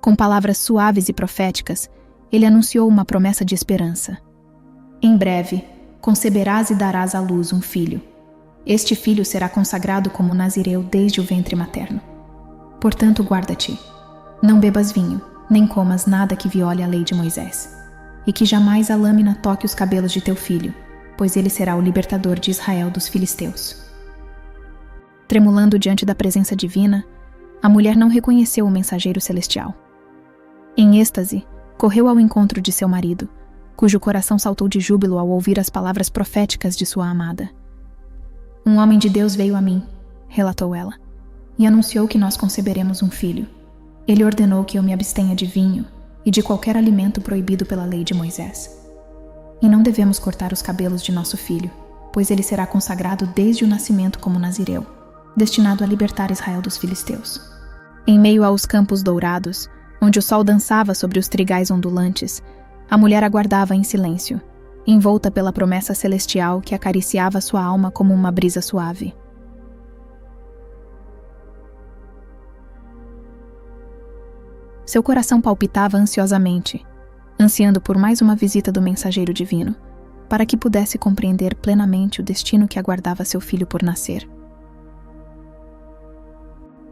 Com palavras suaves e proféticas, ele anunciou uma promessa de esperança. Em breve, conceberás e darás à luz um filho. Este filho será consagrado como nazireu desde o ventre materno. Portanto, guarda-te. Não bebas vinho, nem comas nada que viole a lei de Moisés. E que jamais a lâmina toque os cabelos de teu filho, pois ele será o libertador de Israel dos filisteus. Tremulando diante da presença divina, a mulher não reconheceu o mensageiro celestial. Em êxtase, correu ao encontro de seu marido, cujo coração saltou de júbilo ao ouvir as palavras proféticas de sua amada. Um homem de Deus veio a mim, relatou ela, e anunciou que nós conceberemos um filho. Ele ordenou que eu me abstenha de vinho e de qualquer alimento proibido pela lei de Moisés. E não devemos cortar os cabelos de nosso filho, pois ele será consagrado desde o nascimento como nazireu, destinado a libertar Israel dos filisteus. Em meio aos campos dourados, onde o sol dançava sobre os trigais ondulantes, a mulher aguardava em silêncio, envolta pela promessa celestial que acariciava sua alma como uma brisa suave. Seu coração palpitava ansiosamente, ansiando por mais uma visita do mensageiro divino, para que pudesse compreender plenamente o destino que aguardava seu filho por nascer.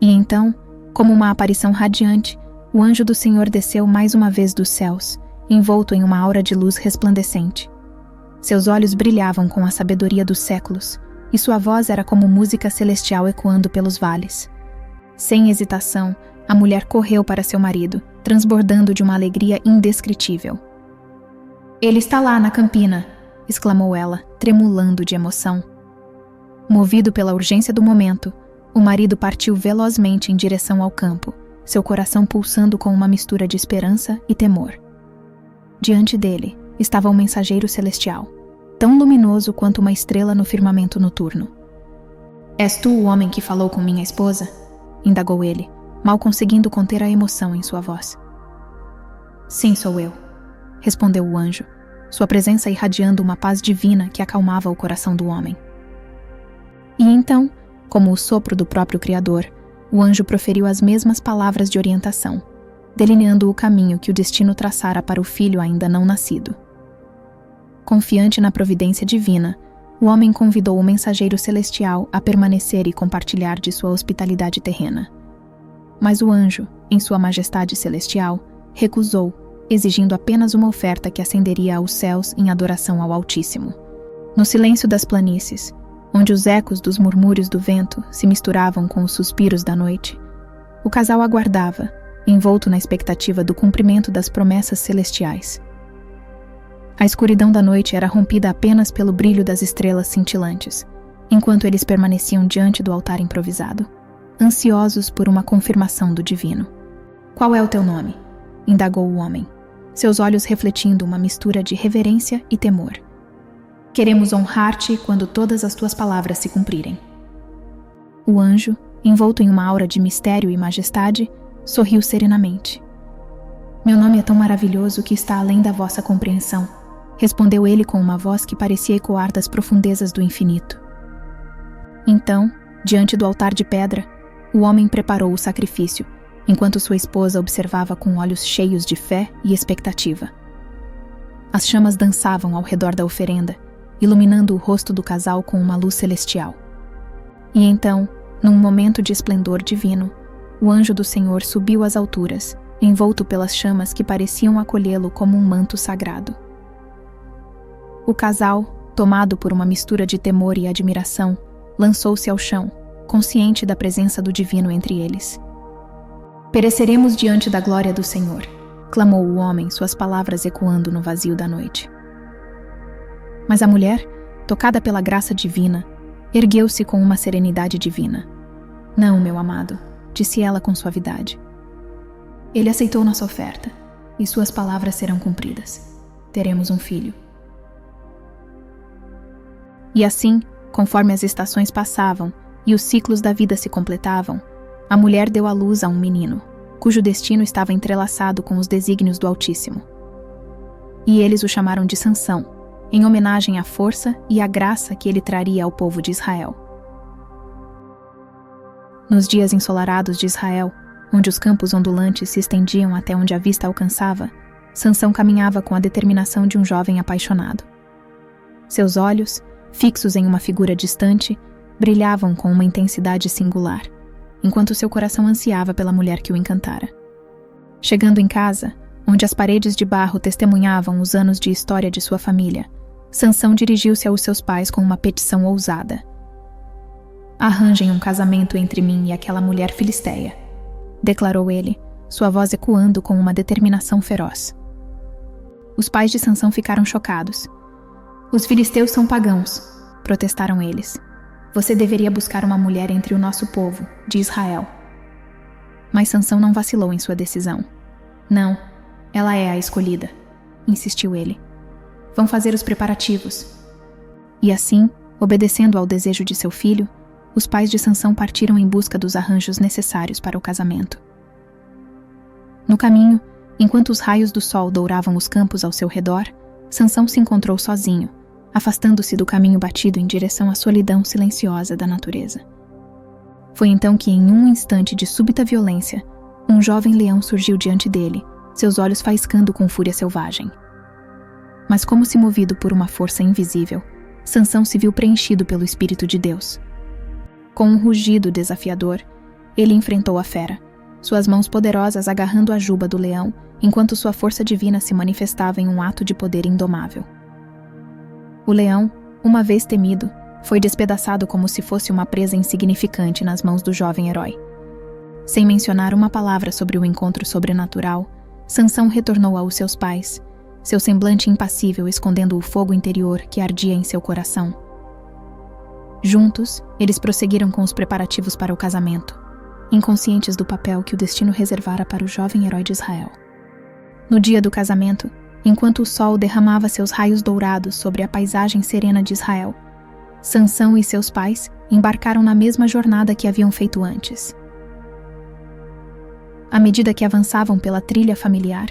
E então, como uma aparição radiante, o anjo do Senhor desceu mais uma vez dos céus, envolto em uma aura de luz resplandecente. Seus olhos brilhavam com a sabedoria dos séculos, e sua voz era como música celestial ecoando pelos vales. Sem hesitação, a mulher correu para seu marido, transbordando de uma alegria indescritível. "Ele está lá na campina!" exclamou ela, tremulando de emoção. Movido pela urgência do momento, o marido partiu velozmente em direção ao campo, seu coração pulsando com uma mistura de esperança e temor. Diante dele estava um mensageiro celestial, tão luminoso quanto uma estrela no firmamento noturno. "És tu o homem que falou com minha esposa?" indagou ele, mal conseguindo conter a emoção em sua voz. "Sim, sou eu", respondeu o anjo, sua presença irradiando uma paz divina que acalmava o coração do homem. E então, como o sopro do próprio Criador, o anjo proferiu as mesmas palavras de orientação, delineando o caminho que o destino traçara para o filho ainda não nascido. Confiante na providência divina, o homem convidou o mensageiro celestial a permanecer e compartilhar de sua hospitalidade terrena. Mas o anjo, em sua majestade celestial, recusou, exigindo apenas uma oferta que ascenderia aos céus em adoração ao Altíssimo. No silêncio das planícies, onde os ecos dos murmúrios do vento se misturavam com os suspiros da noite, o casal aguardava, envolto na expectativa do cumprimento das promessas celestiais. A escuridão da noite era rompida apenas pelo brilho das estrelas cintilantes, enquanto eles permaneciam diante do altar improvisado, ansiosos por uma confirmação do divino. "Qual é o teu nome?" indagou o homem, seus olhos refletindo uma mistura de reverência e temor. "Queremos honrar-te quando todas as tuas palavras se cumprirem." O anjo, envolto em uma aura de mistério e majestade, sorriu serenamente. "Meu nome é tão maravilhoso que está além da vossa compreensão", respondeu ele com uma voz que parecia ecoar das profundezas do infinito. Então, diante do altar de pedra, o homem preparou o sacrifício, enquanto sua esposa observava com olhos cheios de fé e expectativa. As chamas dançavam ao redor da oferenda, iluminando o rosto do casal com uma luz celestial. E então, num momento de esplendor divino, o anjo do Senhor subiu às alturas, envolto pelas chamas que pareciam acolhê-lo como um manto sagrado. O casal, tomado por uma mistura de temor e admiração, lançou-se ao chão, consciente da presença do divino entre eles. "Pereceremos diante da glória do Senhor", clamou o homem, suas palavras ecoando no vazio da noite. Mas a mulher, tocada pela graça divina, ergueu-se com uma serenidade divina. "Não, meu amado", disse ela com suavidade. "Ele aceitou nossa oferta, e suas palavras serão cumpridas. Teremos um filho." E assim, conforme as estações passavam e os ciclos da vida se completavam, a mulher deu à luz a um menino, cujo destino estava entrelaçado com os desígnios do Altíssimo. e eles o chamaram de Sansão, em homenagem à força e à graça que ele traria ao povo de Israel. Nos dias ensolarados de Israel, onde os campos ondulantes se estendiam até onde a vista alcançava, Sansão caminhava com a determinação de um jovem apaixonado. Seus olhos, fixos em uma figura distante, brilhavam com uma intensidade singular, enquanto seu coração ansiava pela mulher que o encantara. Chegando em casa, onde as paredes de barro testemunhavam os anos de história de sua família, Sansão dirigiu-se aos seus pais com uma petição ousada. "Arranjem um casamento entre mim e aquela mulher filisteia", declarou ele, sua voz ecoando com uma determinação feroz. Os pais de Sansão ficaram chocados. "Os filisteus são pagãos", protestaram eles. "Você deveria buscar uma mulher entre o nosso povo, de Israel." Mas Sansão não vacilou em sua decisão. "Não, ela é a escolhida", insistiu ele. "Vão fazer os preparativos." E assim, obedecendo ao desejo de seu filho, os pais de Sansão partiram em busca dos arranjos necessários para o casamento. No caminho, enquanto os raios do sol douravam os campos ao seu redor, Sansão se encontrou sozinho, afastando-se do caminho batido em direção à solidão silenciosa da natureza. Foi então que, em um instante de súbita violência, um jovem leão surgiu diante dele, seus olhos faiscando com fúria selvagem. Mas como se movido por uma força invisível, Sansão se viu preenchido pelo Espírito de Deus. Com um rugido desafiador, ele enfrentou a fera, suas mãos poderosas agarrando a juba do leão, enquanto sua força divina se manifestava em um ato de poder indomável. O leão, uma vez temido, foi despedaçado como se fosse uma presa insignificante nas mãos do jovem herói. Sem mencionar uma palavra sobre o encontro sobrenatural, Sansão retornou aos seus pais, seu semblante impassível escondendo o fogo interior que ardia em seu coração. Juntos, eles prosseguiram com os preparativos para o casamento, inconscientes do papel que o destino reservara para o jovem herói de Israel. No dia do casamento, enquanto o sol derramava seus raios dourados sobre a paisagem serena de Israel, Sansão e seus pais embarcaram na mesma jornada que haviam feito antes. À medida que avançavam pela trilha familiar,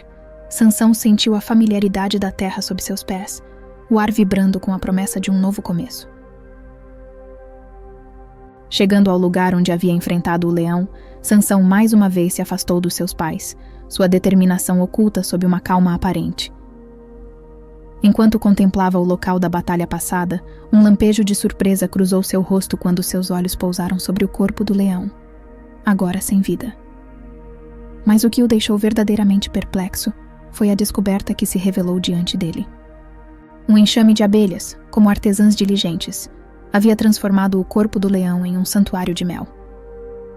Sansão sentiu a familiaridade da terra sob seus pés, o ar vibrando com a promessa de um novo começo. Chegando ao lugar onde havia enfrentado o leão, Sansão mais uma vez se afastou dos seus pais, sua determinação oculta sob uma calma aparente. Enquanto contemplava o local da batalha passada, um lampejo de surpresa cruzou seu rosto quando seus olhos pousaram sobre o corpo do leão, agora sem vida. Mas o que o deixou verdadeiramente perplexo foi a descoberta que se revelou diante dele. Um enxame de abelhas, como artesãs diligentes, havia transformado o corpo do leão em um santuário de mel.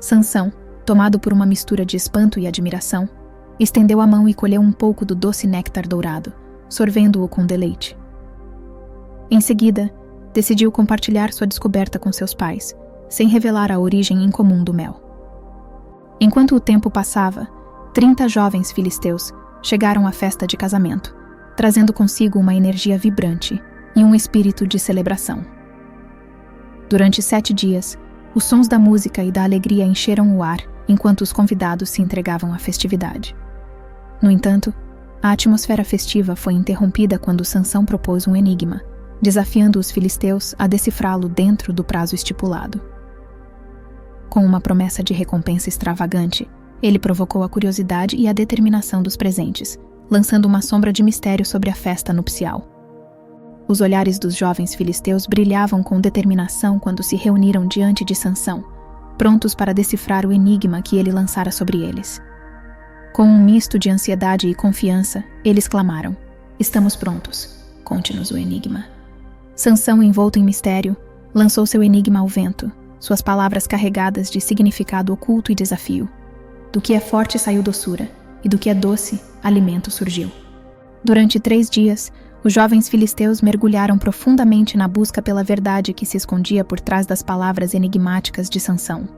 Sansão, tomado por uma mistura de espanto e admiração, estendeu a mão e colheu um pouco do doce néctar dourado, sorvendo-o com deleite. Em seguida, decidiu compartilhar sua descoberta com seus pais, sem revelar a origem incomum do mel. Enquanto o tempo passava, 30 jovens filisteus chegaram à festa de casamento, trazendo consigo uma energia vibrante e um espírito de celebração. Durante 7 dias, os sons da música e da alegria encheram o ar enquanto os convidados se entregavam à festividade. No entanto, a atmosfera festiva foi interrompida quando Sansão propôs um enigma, desafiando os filisteus a decifrá-lo dentro do prazo estipulado. Com uma promessa de recompensa extravagante, ele provocou a curiosidade e a determinação dos presentes, lançando uma sombra de mistério sobre a festa nupcial. Os olhares dos jovens filisteus brilhavam com determinação quando se reuniram diante de Sansão, prontos para decifrar o enigma que ele lançara sobre eles. Com um misto de ansiedade e confiança, eles clamaram: "Estamos prontos, conte-nos o enigma." Sansão, envolto em mistério, lançou seu enigma ao vento, suas palavras carregadas de significado oculto e desafio. Do que é forte saiu doçura, e do que é doce, alimento surgiu. Durante 3 dias, os jovens filisteus mergulharam profundamente na busca pela verdade que se escondia por trás das palavras enigmáticas de Sansão.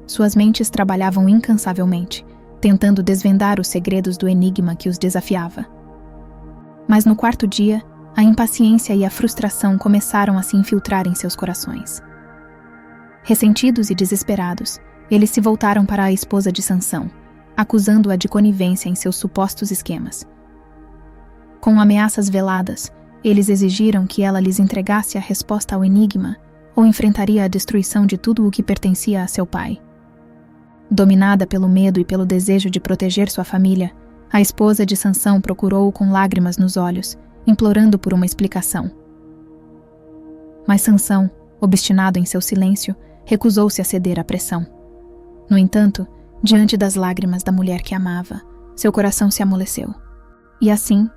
Suas mentes trabalhavam incansavelmente, tentando desvendar os segredos do enigma que os desafiava. Mas no 4º dia, a impaciência e a frustração começaram a se infiltrar em seus corações. Ressentidos e desesperados, eles se voltaram para a esposa de Sansão, acusando-a de conivência em seus supostos esquemas. Com ameaças veladas, eles exigiram que ela lhes entregasse a resposta ao enigma ou enfrentaria a destruição de tudo o que pertencia a seu pai. Dominada pelo medo e pelo desejo de proteger sua família, a esposa de Sansão procurou-o com lágrimas nos olhos, implorando por uma explicação. Mas Sansão, obstinado em seu silêncio, recusou-se a ceder à pressão. No entanto, diante das lágrimas da mulher que amava, seu coração se amoleceu. E assim,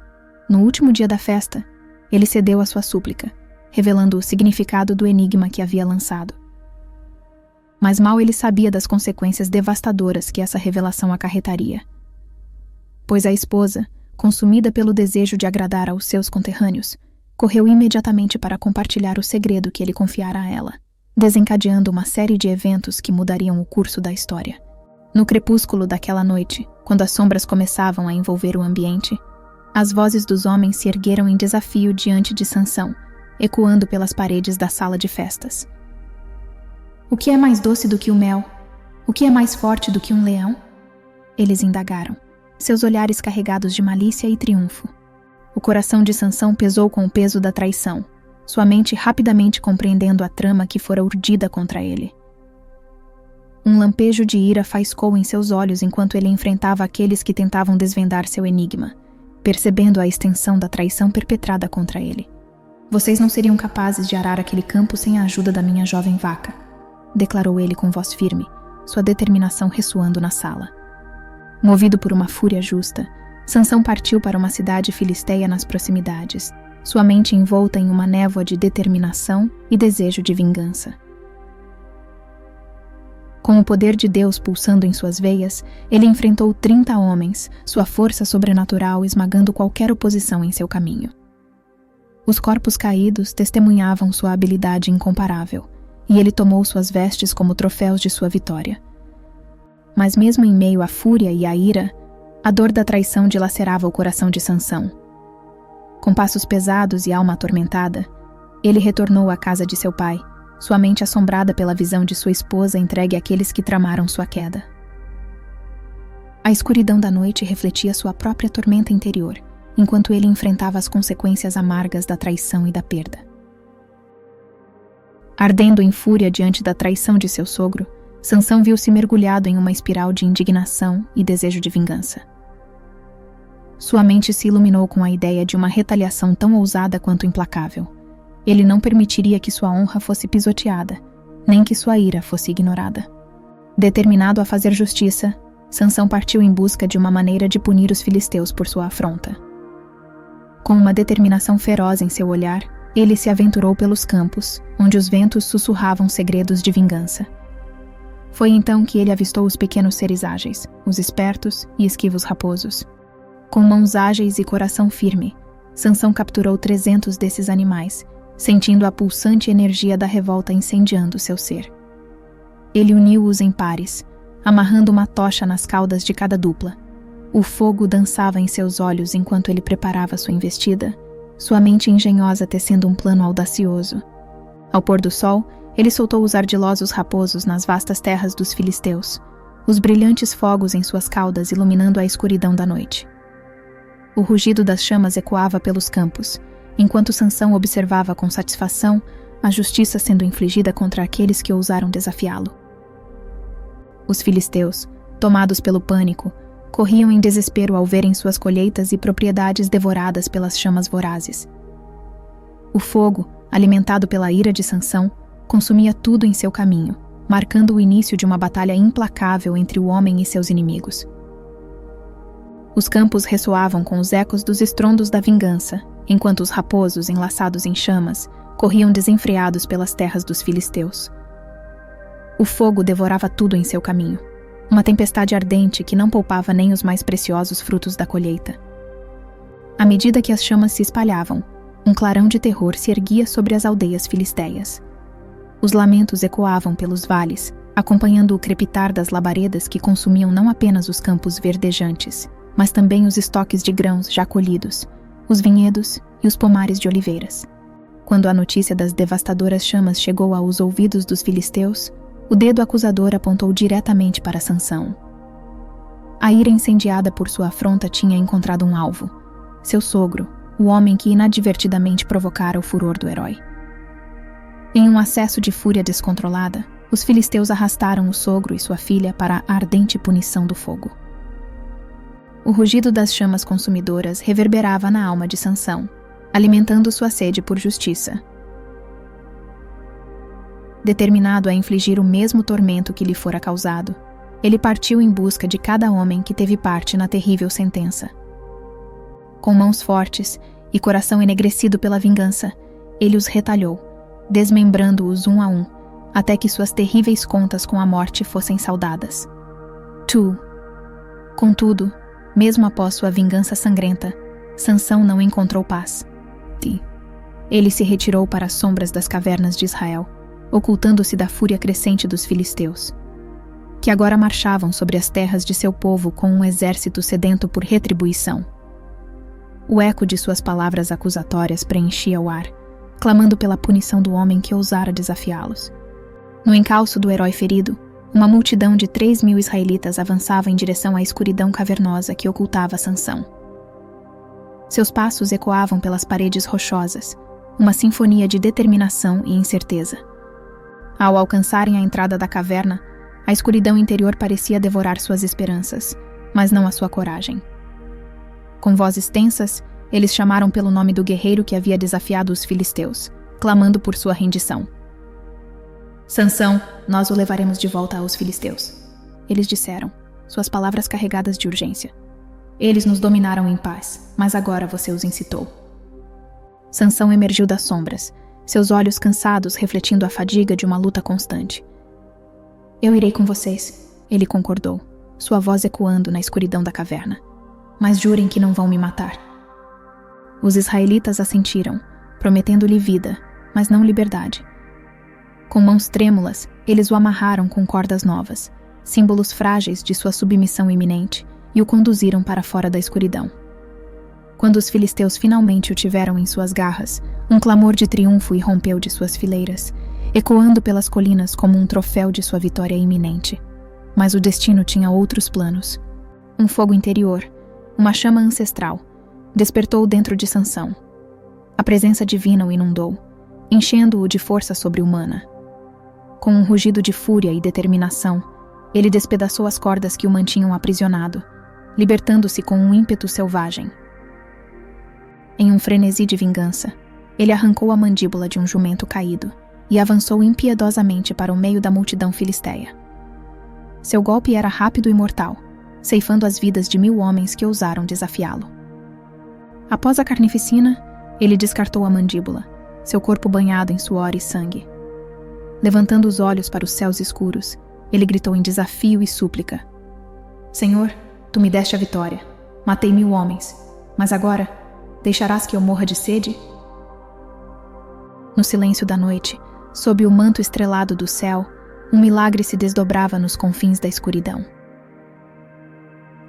no último dia da festa, ele cedeu à sua súplica, revelando o significado do enigma que havia lançado. Mas mal ele sabia das consequências devastadoras que essa revelação acarretaria. Pois a esposa, consumida pelo desejo de agradar aos seus conterrâneos, correu imediatamente para compartilhar o segredo que ele confiara a ela, desencadeando uma série de eventos que mudariam o curso da história. No crepúsculo daquela noite, quando as sombras começavam a envolver o ambiente, as vozes dos homens se ergueram em desafio diante de Sansão, ecoando pelas paredes da sala de festas. O que é mais doce do que o mel? O que é mais forte do que um leão? Eles indagaram, seus olhares carregados de malícia e triunfo. O coração de Sansão pesou com o peso da traição, sua mente rapidamente compreendendo a trama que fora urdida contra ele. Um lampejo de ira faiscou em seus olhos enquanto ele enfrentava aqueles que tentavam desvendar seu enigma, percebendo a extensão da traição perpetrada contra ele. Vocês não seriam capazes de arar aquele campo sem a ajuda da minha jovem vaca, declarou ele com voz firme, sua determinação ressoando na sala. Movido por uma fúria justa, Sansão partiu para uma cidade filisteia nas proximidades, sua mente envolta em uma névoa de determinação e desejo de vingança. Com o poder de Deus pulsando em suas veias, ele enfrentou 30 homens, sua força sobrenatural esmagando qualquer oposição em seu caminho. Os corpos caídos testemunhavam sua habilidade incomparável, e ele tomou suas vestes como troféus de sua vitória. Mas mesmo em meio à fúria e à ira, a dor da traição dilacerava o coração de Sansão. Com passos pesados e alma atormentada, ele retornou à casa de seu pai, sua mente assombrada pela visão de sua esposa entregue àqueles que tramaram sua queda. A escuridão da noite refletia sua própria tormenta interior, enquanto ele enfrentava as consequências amargas da traição e da perda. Ardendo em fúria diante da traição de seu sogro, Sansão viu-se mergulhado em uma espiral de indignação e desejo de vingança. Sua mente se iluminou com a ideia de uma retaliação tão ousada quanto implacável. Ele não permitiria que sua honra fosse pisoteada, nem que sua ira fosse ignorada. Determinado a fazer justiça, Sansão partiu em busca de uma maneira de punir os filisteus por sua afronta. Com uma determinação feroz em seu olhar, ele se aventurou pelos campos, onde os ventos sussurravam segredos de vingança. Foi então que ele avistou os pequenos seres ágeis, os espertos e esquivos raposos. Com mãos ágeis e coração firme, Sansão capturou 300 desses animais, sentindo a pulsante energia da revolta incendiando seu ser. Ele uniu-os em pares, amarrando uma tocha nas caudas de cada dupla. O fogo dançava em seus olhos enquanto ele preparava sua investida, sua mente engenhosa tecendo um plano audacioso. Ao pôr do sol, ele soltou os ardilosos raposos nas vastas terras dos filisteus, os brilhantes fogos em suas caudas iluminando a escuridão da noite. O rugido das chamas ecoava pelos campos, enquanto Sansão observava com satisfação a justiça sendo infligida contra aqueles que ousaram desafiá-lo. Os filisteus, tomados pelo pânico, corriam em desespero ao verem suas colheitas e propriedades devoradas pelas chamas vorazes. O fogo, alimentado pela ira de Sansão, consumia tudo em seu caminho, marcando o início de uma batalha implacável entre o homem e seus inimigos. Os campos ressoavam com os ecos dos estrondos da vingança, enquanto os raposos, enlaçados em chamas, corriam desenfreados pelas terras dos filisteus. O fogo devorava tudo em seu caminho, uma tempestade ardente que não poupava nem os mais preciosos frutos da colheita. À medida que as chamas se espalhavam, um clarão de terror se erguia sobre as aldeias filisteias. Os lamentos ecoavam pelos vales, acompanhando o crepitar das labaredas que consumiam não apenas os campos verdejantes, mas também os estoques de grãos já colhidos, os vinhedos e os pomares de oliveiras. Quando a notícia das devastadoras chamas chegou aos ouvidos dos filisteus, o dedo acusador apontou diretamente para Sansão. A ira incendiada por sua afronta tinha encontrado um alvo: seu sogro, o homem que inadvertidamente provocara o furor do herói. Em um acesso de fúria descontrolada, os filisteus arrastaram o sogro e sua filha para a ardente punição do fogo. O rugido das chamas consumidoras reverberava na alma de Sansão, alimentando sua sede por justiça. Determinado a infligir o mesmo tormento que lhe fora causado, ele partiu em busca de cada homem que teve parte na terrível sentença. Com mãos fortes e coração enegrecido pela vingança, ele os retalhou, desmembrando-os um a um, até que suas terríveis contas com a morte fossem saldadas. Contudo, mesmo após sua vingança sangrenta, Sansão não encontrou paz. Ele se retirou para as sombras das cavernas de Israel, ocultando-se da fúria crescente dos filisteus, que agora marchavam sobre as terras de seu povo com um exército sedento por retribuição. O eco de suas palavras acusatórias preenchia o ar, clamando pela punição do homem que ousara desafiá-los. No encalço do herói ferido, uma multidão de 3.000 israelitas avançava em direção à escuridão cavernosa que ocultava Sansão. Seus passos ecoavam pelas paredes rochosas, uma sinfonia de determinação e incerteza. Ao alcançarem a entrada da caverna, a escuridão interior parecia devorar suas esperanças, mas não a sua coragem. Com vozes tensas, eles chamaram pelo nome do guerreiro que havia desafiado os filisteus, clamando por sua rendição. Sansão, nós o levaremos de volta aos filisteus. Eles disseram, suas palavras carregadas de urgência. Eles nos dominaram em paz, mas agora você os incitou. Sansão emergiu das sombras, seus olhos cansados refletindo a fadiga de uma luta constante. Eu irei com vocês, ele concordou, sua voz ecoando na escuridão da caverna. Mas jurem que não vão me matar. Os israelitas assentiram, prometendo-lhe vida, mas não liberdade. Com mãos trêmulas, eles o amarraram com cordas novas, símbolos frágeis de sua submissão iminente, e o conduziram para fora da escuridão. Quando os filisteus finalmente o tiveram em suas garras, um clamor de triunfo irrompeu de suas fileiras, ecoando pelas colinas como um troféu de sua vitória iminente. Mas o destino tinha outros planos. Um fogo interior, uma chama ancestral, despertou dentro de Sansão. A presença divina o inundou, enchendo-o de força sobre-humana. Com um rugido de fúria e determinação, ele despedaçou as cordas que o mantinham aprisionado, libertando-se com um ímpeto selvagem. Em um frenesi de vingança, ele arrancou a mandíbula de um jumento caído e avançou impiedosamente para o meio da multidão filisteia. Seu golpe era rápido e mortal, ceifando as vidas de 1.000 homens que ousaram desafiá-lo. Após a carnificina, ele descartou a mandíbula, seu corpo banhado em suor e sangue. Levantando os olhos para os céus escuros, ele gritou em desafio e súplica. Senhor, tu me deste a vitória. Matei 1.000 homens. Mas agora, deixarás que eu morra de sede? No silêncio da noite, sob o manto estrelado do céu, um milagre se desdobrava nos confins da escuridão.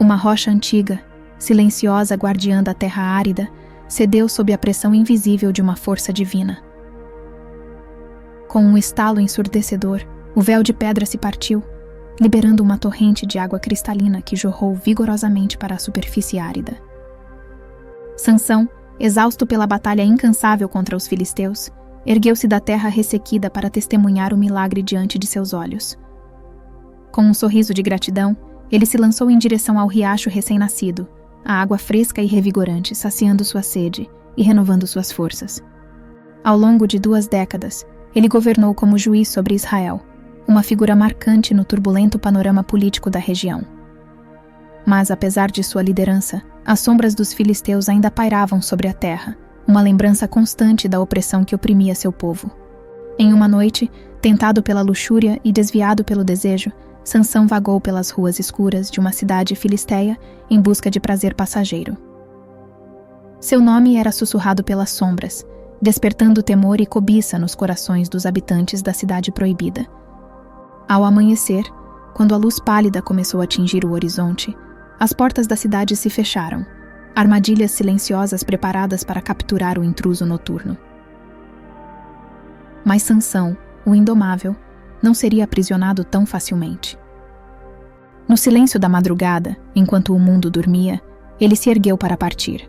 Uma rocha antiga, silenciosa guardiã da terra árida, cedeu sob a pressão invisível de uma força divina. Com um estalo ensurdecedor, o véu de pedra se partiu, liberando uma torrente de água cristalina que jorrou vigorosamente para a superfície árida. Sansão, exausto pela batalha incansável contra os filisteus, ergueu-se da terra ressequida para testemunhar o milagre diante de seus olhos. Com um sorriso de gratidão, ele se lançou em direção ao riacho recém-nascido, a água fresca e revigorante saciando sua sede e renovando suas forças. Ao longo de 2 décadas, ele governou como juiz sobre Israel, uma figura marcante no turbulento panorama político da região. Mas, apesar de sua liderança, as sombras dos filisteus ainda pairavam sobre a terra, uma lembrança constante da opressão que oprimia seu povo. Em uma noite, tentado pela luxúria e desviado pelo desejo, Sansão vagou pelas ruas escuras de uma cidade filisteia em busca de prazer passageiro. Seu nome era sussurrado pelas sombras, despertando temor e cobiça nos corações dos habitantes da cidade proibida. Ao amanhecer, quando a luz pálida começou a atingir o horizonte, as portas da cidade se fecharam, armadilhas silenciosas preparadas para capturar o intruso noturno. Mas Sansão, o indomável, não seria aprisionado tão facilmente. No silêncio da madrugada, enquanto o mundo dormia, ele se ergueu para partir.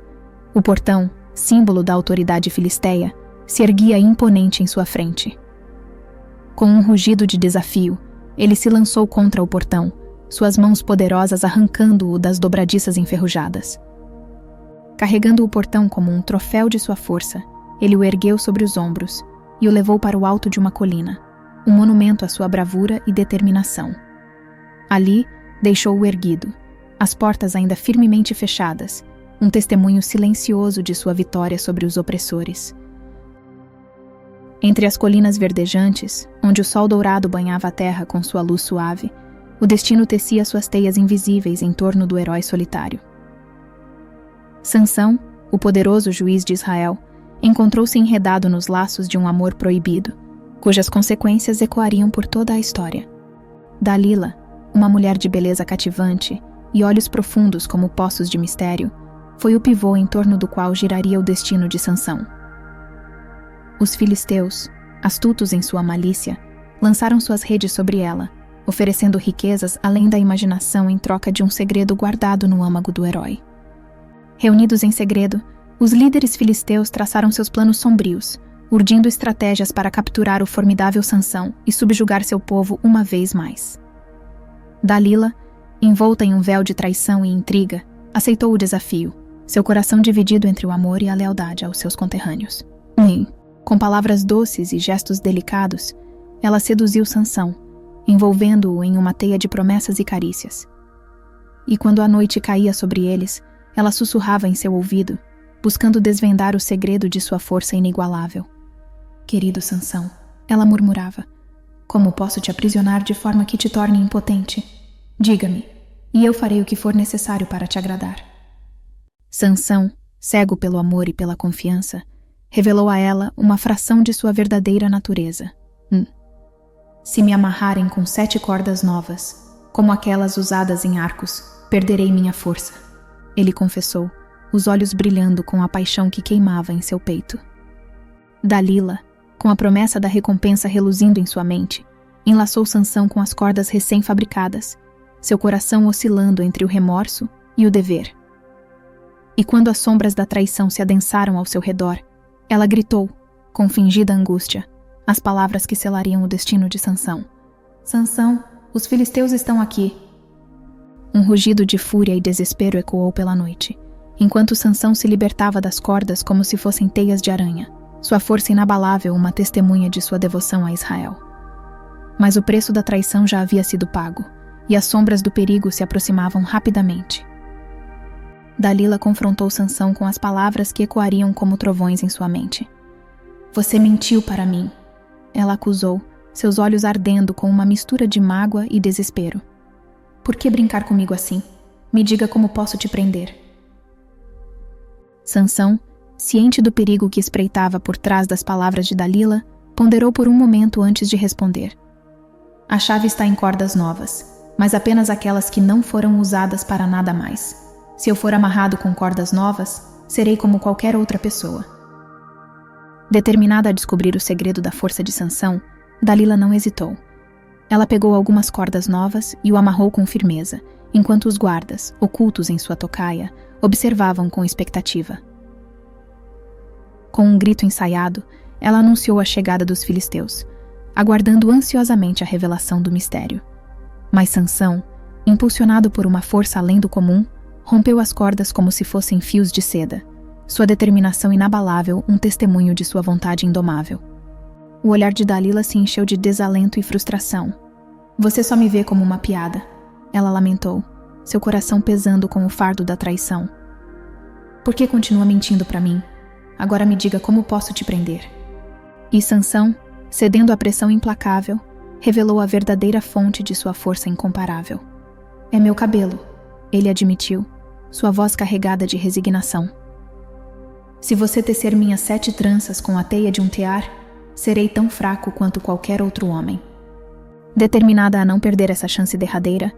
O portão, símbolo da autoridade filisteia, se erguia imponente em sua frente. Com um rugido de desafio, ele se lançou contra o portão, suas mãos poderosas arrancando-o das dobradiças enferrujadas. Carregando o portão como um troféu de sua força, ele o ergueu sobre os ombros e o levou para o alto de uma colina, um monumento à sua bravura e determinação. Ali, deixou-o erguido, as portas ainda firmemente fechadas, um testemunho silencioso de sua vitória sobre os opressores. Entre as colinas verdejantes, onde o sol dourado banhava a terra com sua luz suave, o destino tecia suas teias invisíveis em torno do herói solitário. Sansão, o poderoso juiz de Israel, encontrou-se enredado nos laços de um amor proibido, cujas consequências ecoariam por toda a história. Dalila, uma mulher de beleza cativante e olhos profundos como poços de mistério, foi o pivô em torno do qual giraria o destino de Sansão. Os filisteus, astutos em sua malícia, lançaram suas redes sobre ela, oferecendo riquezas além da imaginação em troca de um segredo guardado no âmago do herói. Reunidos em segredo, os líderes filisteus traçaram seus planos sombrios, urdindo estratégias para capturar o formidável Sansão e subjugar seu povo uma vez mais. Dalila, envolta em um véu de traição e intriga, aceitou o desafio, seu coração dividido entre o amor e a lealdade aos seus conterrâneos. Com palavras doces e gestos delicados, ela seduziu Sansão, envolvendo-o em uma teia de promessas e carícias. E quando a noite caía sobre eles, ela sussurrava em seu ouvido, buscando desvendar o segredo de sua força inigualável. Querido Sansão, ela murmurava, como posso te aprisionar de forma que te torne impotente? Diga-me, e eu farei o que for necessário para te agradar. Sansão, cego pelo amor e pela confiança, revelou a ela uma fração de sua verdadeira natureza. Se me amarrarem com 7 cordas novas, como aquelas usadas em arcos, perderei minha força. Ele confessou, os olhos brilhando com a paixão que queimava em seu peito. Dalila, com a promessa da recompensa reluzindo em sua mente, enlaçou Sansão com as cordas recém-fabricadas, seu coração oscilando entre o remorso e o dever. E quando as sombras da traição se adensaram ao seu redor, ela gritou, com fingida angústia, as palavras que selariam o destino de Sansão. Sansão, os filisteus estão aqui. Um rugido de fúria e desespero ecoou pela noite, enquanto Sansão se libertava das cordas como se fossem teias de aranha, sua força inabalável uma testemunha de sua devoção a Israel. Mas o preço da traição já havia sido pago, e as sombras do perigo se aproximavam rapidamente. Dalila confrontou Sansão com as palavras que ecoariam como trovões em sua mente. Você mentiu para mim, ela acusou, seus olhos ardendo com uma mistura de mágoa e desespero. Por que brincar comigo assim? Me diga como posso te prender. Sansão, ciente do perigo que espreitava por trás das palavras de Dalila, ponderou por um momento antes de responder. A chave está em cordas novas, mas apenas aquelas que não foram usadas para nada mais. Se eu for amarrado com cordas novas, serei como qualquer outra pessoa. Determinada a descobrir o segredo da força de Sansão, Dalila não hesitou. Ela pegou algumas cordas novas e o amarrou com firmeza, enquanto os guardas, ocultos em sua tocaia, observavam com expectativa. Com um grito ensaiado, ela anunciou a chegada dos filisteus, aguardando ansiosamente a revelação do mistério. Mas Sansão, impulsionado por uma força além do comum, rompeu as cordas como se fossem fios de seda, sua determinação inabalável um testemunho de sua vontade indomável. O olhar de Dalila se encheu de desalento e frustração. Você só me vê como uma piada, ela lamentou, seu coração pesando com o fardo da traição. Por que continua mentindo para mim? Agora me diga como posso te prender. E Sansão, cedendo à pressão implacável, revelou a verdadeira fonte de sua força incomparável. É meu cabelo, ele admitiu, sua voz carregada de resignação. Se você tecer minhas 7 tranças com a teia de um tear, serei tão fraco quanto qualquer outro homem. Determinada a não perder essa chance derradeira,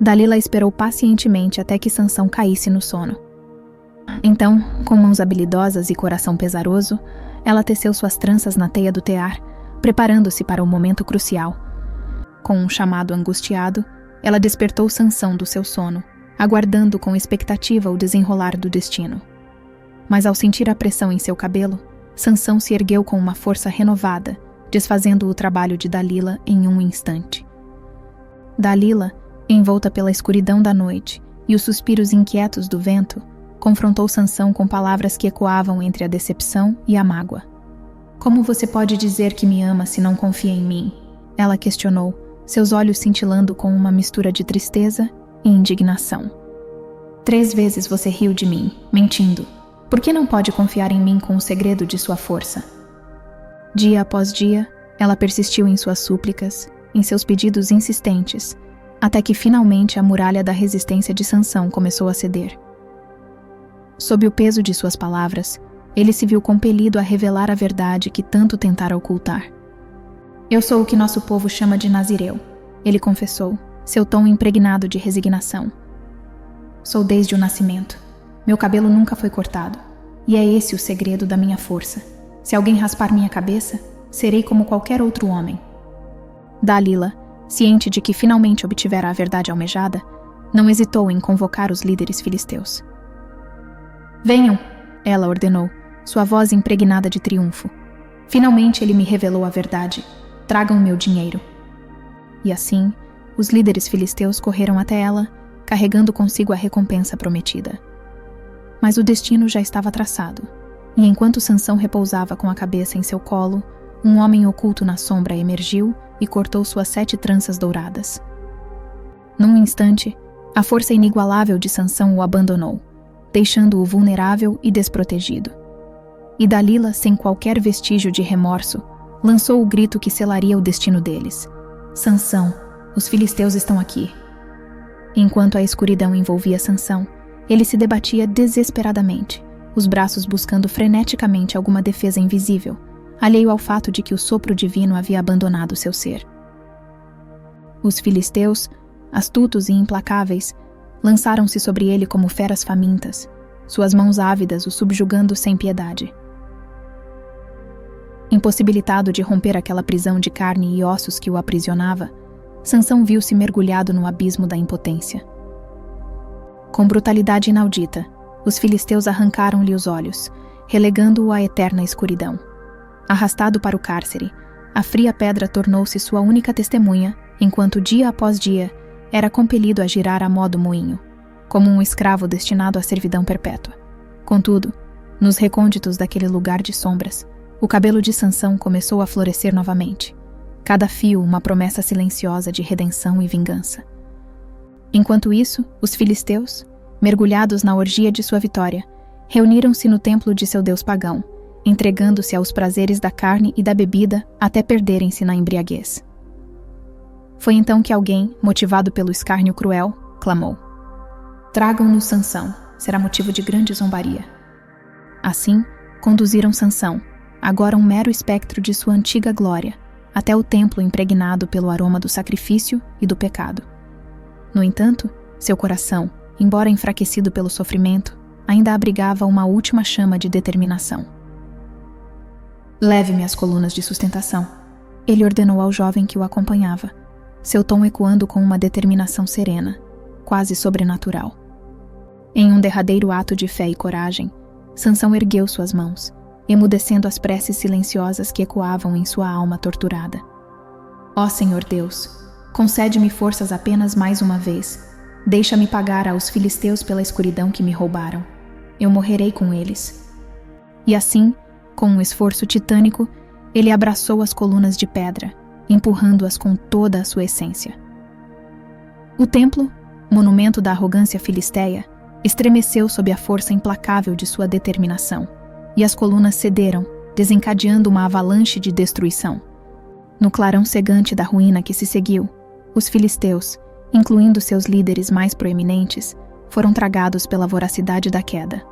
Dalila esperou pacientemente até que Sansão caísse no sono. Então, com mãos habilidosas e coração pesaroso, ela teceu suas tranças na teia do tear, preparando-se para o momento crucial. Com um chamado angustiado, ela despertou Sansão do seu sono, aguardando com expectativa o desenrolar do destino. Mas ao sentir a pressão em seu cabelo, Sansão se ergueu com uma força renovada, desfazendo o trabalho de Dalila em um instante. Dalila, envolta pela escuridão da noite e os suspiros inquietos do vento, confrontou Sansão com palavras que ecoavam entre a decepção e a mágoa. "Como você pode dizer que me ama se não confia em mim?" ela questionou, seus olhos cintilando com uma mistura de tristeza e indignação. "3 vezes você riu de mim, mentindo. Por que não pode confiar em mim com o segredo de sua força?" Dia após dia, ela persistiu em suas súplicas, em seus pedidos insistentes, até que finalmente a muralha da resistência de Sansão começou a ceder. Sob o peso de suas palavras, ele se viu compelido a revelar a verdade que tanto tentara ocultar. "Eu sou o que nosso povo chama de Nazireu", ele confessou, seu tom impregnado de resignação. "Sou desde o nascimento. Meu cabelo nunca foi cortado, e é esse o segredo da minha força. Se alguém raspar minha cabeça, serei como qualquer outro homem." Dalila, ciente de que finalmente obtivera a verdade almejada, não hesitou em convocar os líderes filisteus. "Venham", ela ordenou, sua voz impregnada de triunfo. "Finalmente ele me revelou a verdade. Tragam meu dinheiro." E assim, os líderes filisteus correram até ela, carregando consigo a recompensa prometida. Mas o destino já estava traçado, e enquanto Sansão repousava com a cabeça em seu colo, um homem oculto na sombra emergiu e cortou suas 7 tranças douradas. Num instante, a força inigualável de Sansão o abandonou, deixando-o vulnerável e desprotegido. E Dalila, sem qualquer vestígio de remorso, lançou o grito que selaria o destino deles: "Sansão, os filisteus estão aqui." Enquanto a escuridão envolvia Sansão, ele se debatia desesperadamente, os braços buscando freneticamente alguma defesa invisível, alheio ao fato de que o sopro divino havia abandonado seu ser. Os filisteus, astutos e implacáveis, lançaram-se sobre ele como feras famintas, suas mãos ávidas o subjugando sem piedade. Impossibilitado de romper aquela prisão de carne e ossos que o aprisionava, Sansão viu-se mergulhado no abismo da impotência. Com brutalidade inaudita, os filisteus arrancaram-lhe os olhos, relegando-o à eterna escuridão. Arrastado para o cárcere, a fria pedra tornou-se sua única testemunha, enquanto dia após dia era compelido a girar a modo moinho, como um escravo destinado à servidão perpétua. Contudo, nos recônditos daquele lugar de sombras, o cabelo de Sansão começou a florescer novamente, cada fio uma promessa silenciosa de redenção e vingança. Enquanto isso, os filisteus, mergulhados na orgia de sua vitória, reuniram-se no templo de seu deus pagão, entregando-se aos prazeres da carne e da bebida até perderem-se na embriaguez. Foi então que alguém, motivado pelo escárnio cruel, clamou: "Tragam-nos Sansão, será motivo de grande zombaria." Assim, conduziram Sansão, agora um mero espectro de sua antiga glória, até o templo impregnado pelo aroma do sacrifício e do pecado. No entanto, seu coração, embora enfraquecido pelo sofrimento, ainda abrigava uma última chama de determinação. "Leve-me às colunas de sustentação", ele ordenou ao jovem que o acompanhava, seu tom ecoando com uma determinação serena, quase sobrenatural. Em um derradeiro ato de fé e coragem, Sansão ergueu suas mãos, emudecendo as preces silenciosas que ecoavam em sua alma torturada. "Ó Senhor Deus, concede-me forças apenas mais uma vez. Deixa-me pagar aos filisteus pela escuridão que me roubaram. Eu morrerei com eles." E assim, com um esforço titânico, ele abraçou as colunas de pedra, empurrando-as com toda a sua essência. O templo, monumento da arrogância filisteia, estremeceu sob a força implacável de sua determinação, e as colunas cederam, desencadeando uma avalanche de destruição. No clarão cegante da ruína que se seguiu, os filisteus, incluindo seus líderes mais proeminentes, foram tragados pela voracidade da queda.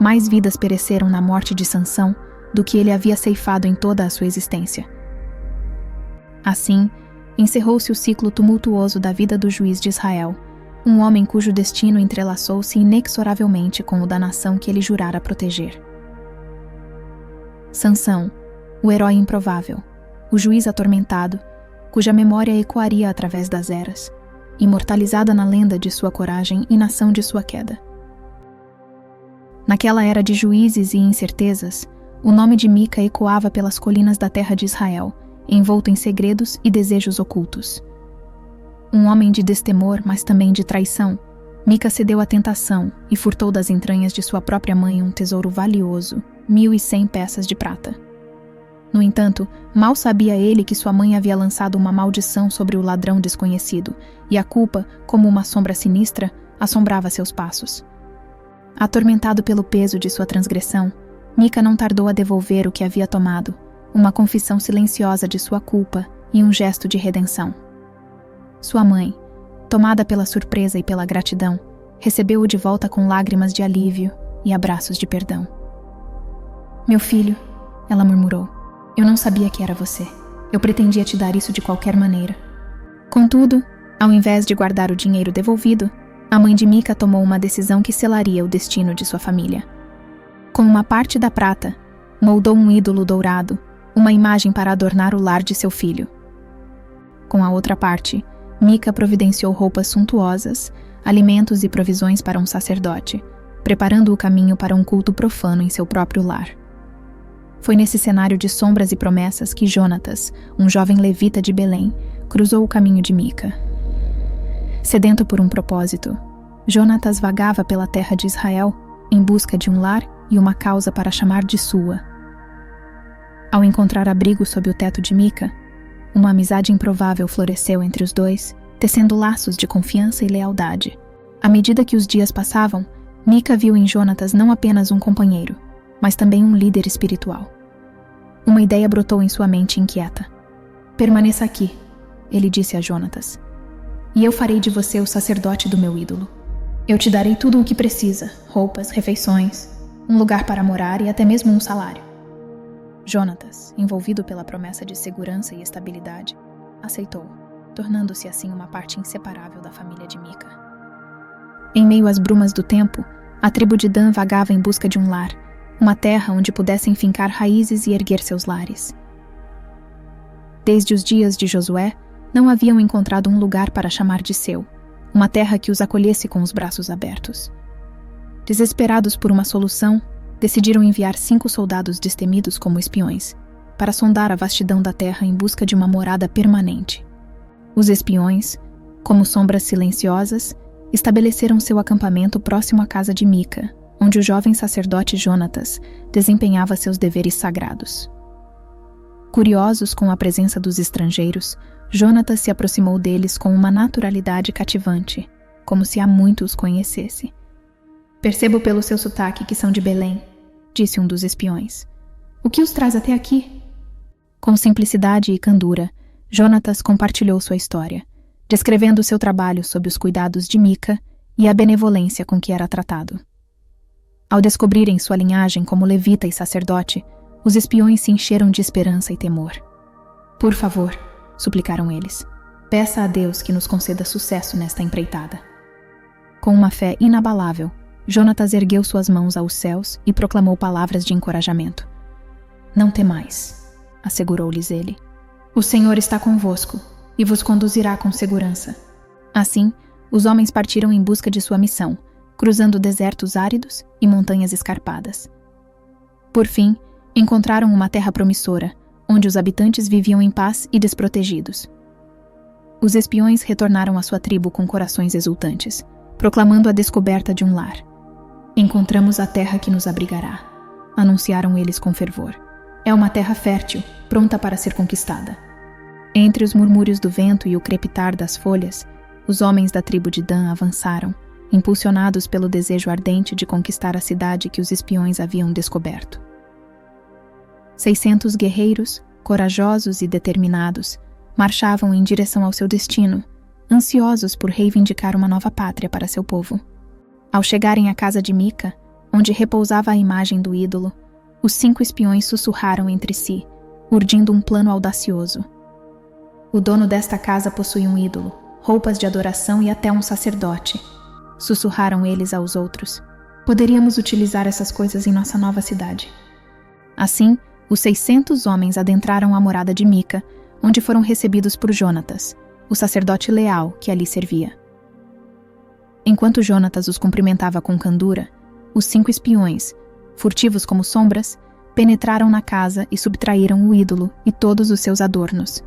Mais vidas pereceram na morte de Sansão do que ele havia ceifado em toda a sua existência. Assim, encerrou-se o ciclo tumultuoso da vida do juiz de Israel, um homem cujo destino entrelaçou-se inexoravelmente com o da nação que ele jurara proteger. Sansão, o herói improvável, o juiz atormentado, cuja memória ecoaria através das eras, imortalizada na lenda de sua coragem e na ação de sua queda. Naquela era de juízes e incertezas, o nome de Mica ecoava pelas colinas da terra de Israel, envolto em segredos e desejos ocultos. Um homem de destemor, mas também de traição, Mica cedeu à tentação e furtou das entranhas de sua própria mãe um tesouro valioso, 1.100 peças de prata. No entanto, mal sabia ele que sua mãe havia lançado uma maldição sobre o ladrão desconhecido, e a culpa, como uma sombra sinistra, assombrava seus passos. Atormentado pelo peso de sua transgressão, Mica não tardou a devolver o que havia tomado, uma confissão silenciosa de sua culpa e um gesto de redenção. Sua mãe, tomada pela surpresa e pela gratidão, recebeu-o de volta com lágrimas de alívio e abraços de perdão. "Meu filho", ela murmurou, "eu não sabia que era você. Eu pretendia te dar isso de qualquer maneira." Contudo, ao invés de guardar o dinheiro devolvido, a mãe de Mica tomou uma decisão que selaria o destino de sua família. Com uma parte da prata, moldou um ídolo dourado, uma imagem para adornar o lar de seu filho. Com a outra parte, Mica providenciou roupas suntuosas, alimentos e provisões para um sacerdote, preparando o caminho para um culto profano em seu próprio lar. Foi nesse cenário de sombras e promessas que Jonatas, um jovem levita de Belém, cruzou o caminho de Mica. Sedento por um propósito, Jonatas vagava pela terra de Israel em busca de um lar e uma causa para chamar de sua. Ao encontrar abrigo sob o teto de Mica, uma amizade improvável floresceu entre os dois, tecendo laços de confiança e lealdade. À medida que os dias passavam, Mica viu em Jonatas não apenas um companheiro, mas também um líder espiritual. Uma ideia brotou em sua mente inquieta. "Permaneça aqui", ele disse a Jonatas, "e eu farei de você o sacerdote do meu ídolo. Eu te darei tudo o que precisa, roupas, refeições, um lugar para morar e até mesmo um salário." Jonatas, envolvido pela promessa de segurança e estabilidade, aceitou, tornando-se assim uma parte inseparável da família de Mica. Em meio às brumas do tempo, a tribo de Dan vagava em busca de um lar, uma terra onde pudessem fincar raízes e erguer seus lares. Desde os dias de Josué, não haviam encontrado um lugar para chamar de seu, uma terra que os acolhesse com os braços abertos. Desesperados por uma solução, decidiram enviar 5 soldados destemidos como espiões, para sondar a vastidão da terra em busca de uma morada permanente. Os espiões, como sombras silenciosas, estabeleceram seu acampamento próximo à casa de Mica, onde o jovem sacerdote Jonatas desempenhava seus deveres sagrados. Curiosos com a presença dos estrangeiros, Jonatas se aproximou deles com uma naturalidade cativante, como se há muito os conhecesse. "Percebo pelo seu sotaque que são de Belém", disse um dos espiões. "O que os traz até aqui?" Com simplicidade e candura, Jonatas compartilhou sua história, descrevendo seu trabalho sob os cuidados de Mica e a benevolência com que era tratado. Ao descobrirem sua linhagem como levita e sacerdote, os espiões se encheram de esperança e temor. "Por favor", suplicaram eles, "peça a Deus que nos conceda sucesso nesta empreitada." Com uma fé inabalável, Jonatas ergueu suas mãos aos céus e proclamou palavras de encorajamento. "Não temais", assegurou-lhes ele. "O Senhor está convosco e vos conduzirá com segurança." Assim, os homens partiram em busca de sua missão, cruzando desertos áridos e montanhas escarpadas. Por fim, encontraram uma terra promissora, onde os habitantes viviam em paz e desprotegidos. Os espiões retornaram à sua tribo com corações exultantes, proclamando a descoberta de um lar. "Encontramos a terra que nos abrigará", anunciaram eles com fervor. "É uma terra fértil, pronta para ser conquistada." Entre os murmúrios do vento e o crepitar das folhas, os homens da tribo de Dan avançaram, impulsionados pelo desejo ardente de conquistar a cidade que os espiões haviam descoberto. 600 guerreiros, corajosos e determinados, marchavam em direção ao seu destino, ansiosos por reivindicar uma nova pátria para seu povo. Ao chegarem à casa de Mica, onde repousava a imagem do ídolo, os 5 espiões sussurraram entre si, urdindo um plano audacioso. "O dono desta casa possui um ídolo, roupas de adoração e até um sacerdote", sussurraram eles aos outros. "Poderíamos utilizar essas coisas em nossa nova cidade." Assim, os 600 homens adentraram a morada de Mica, onde foram recebidos por Jonatas, o sacerdote leal que ali servia. Enquanto Jonatas os cumprimentava com candura, os 5 espiões, furtivos como sombras, penetraram na casa e subtraíram o ídolo e todos os seus adornos.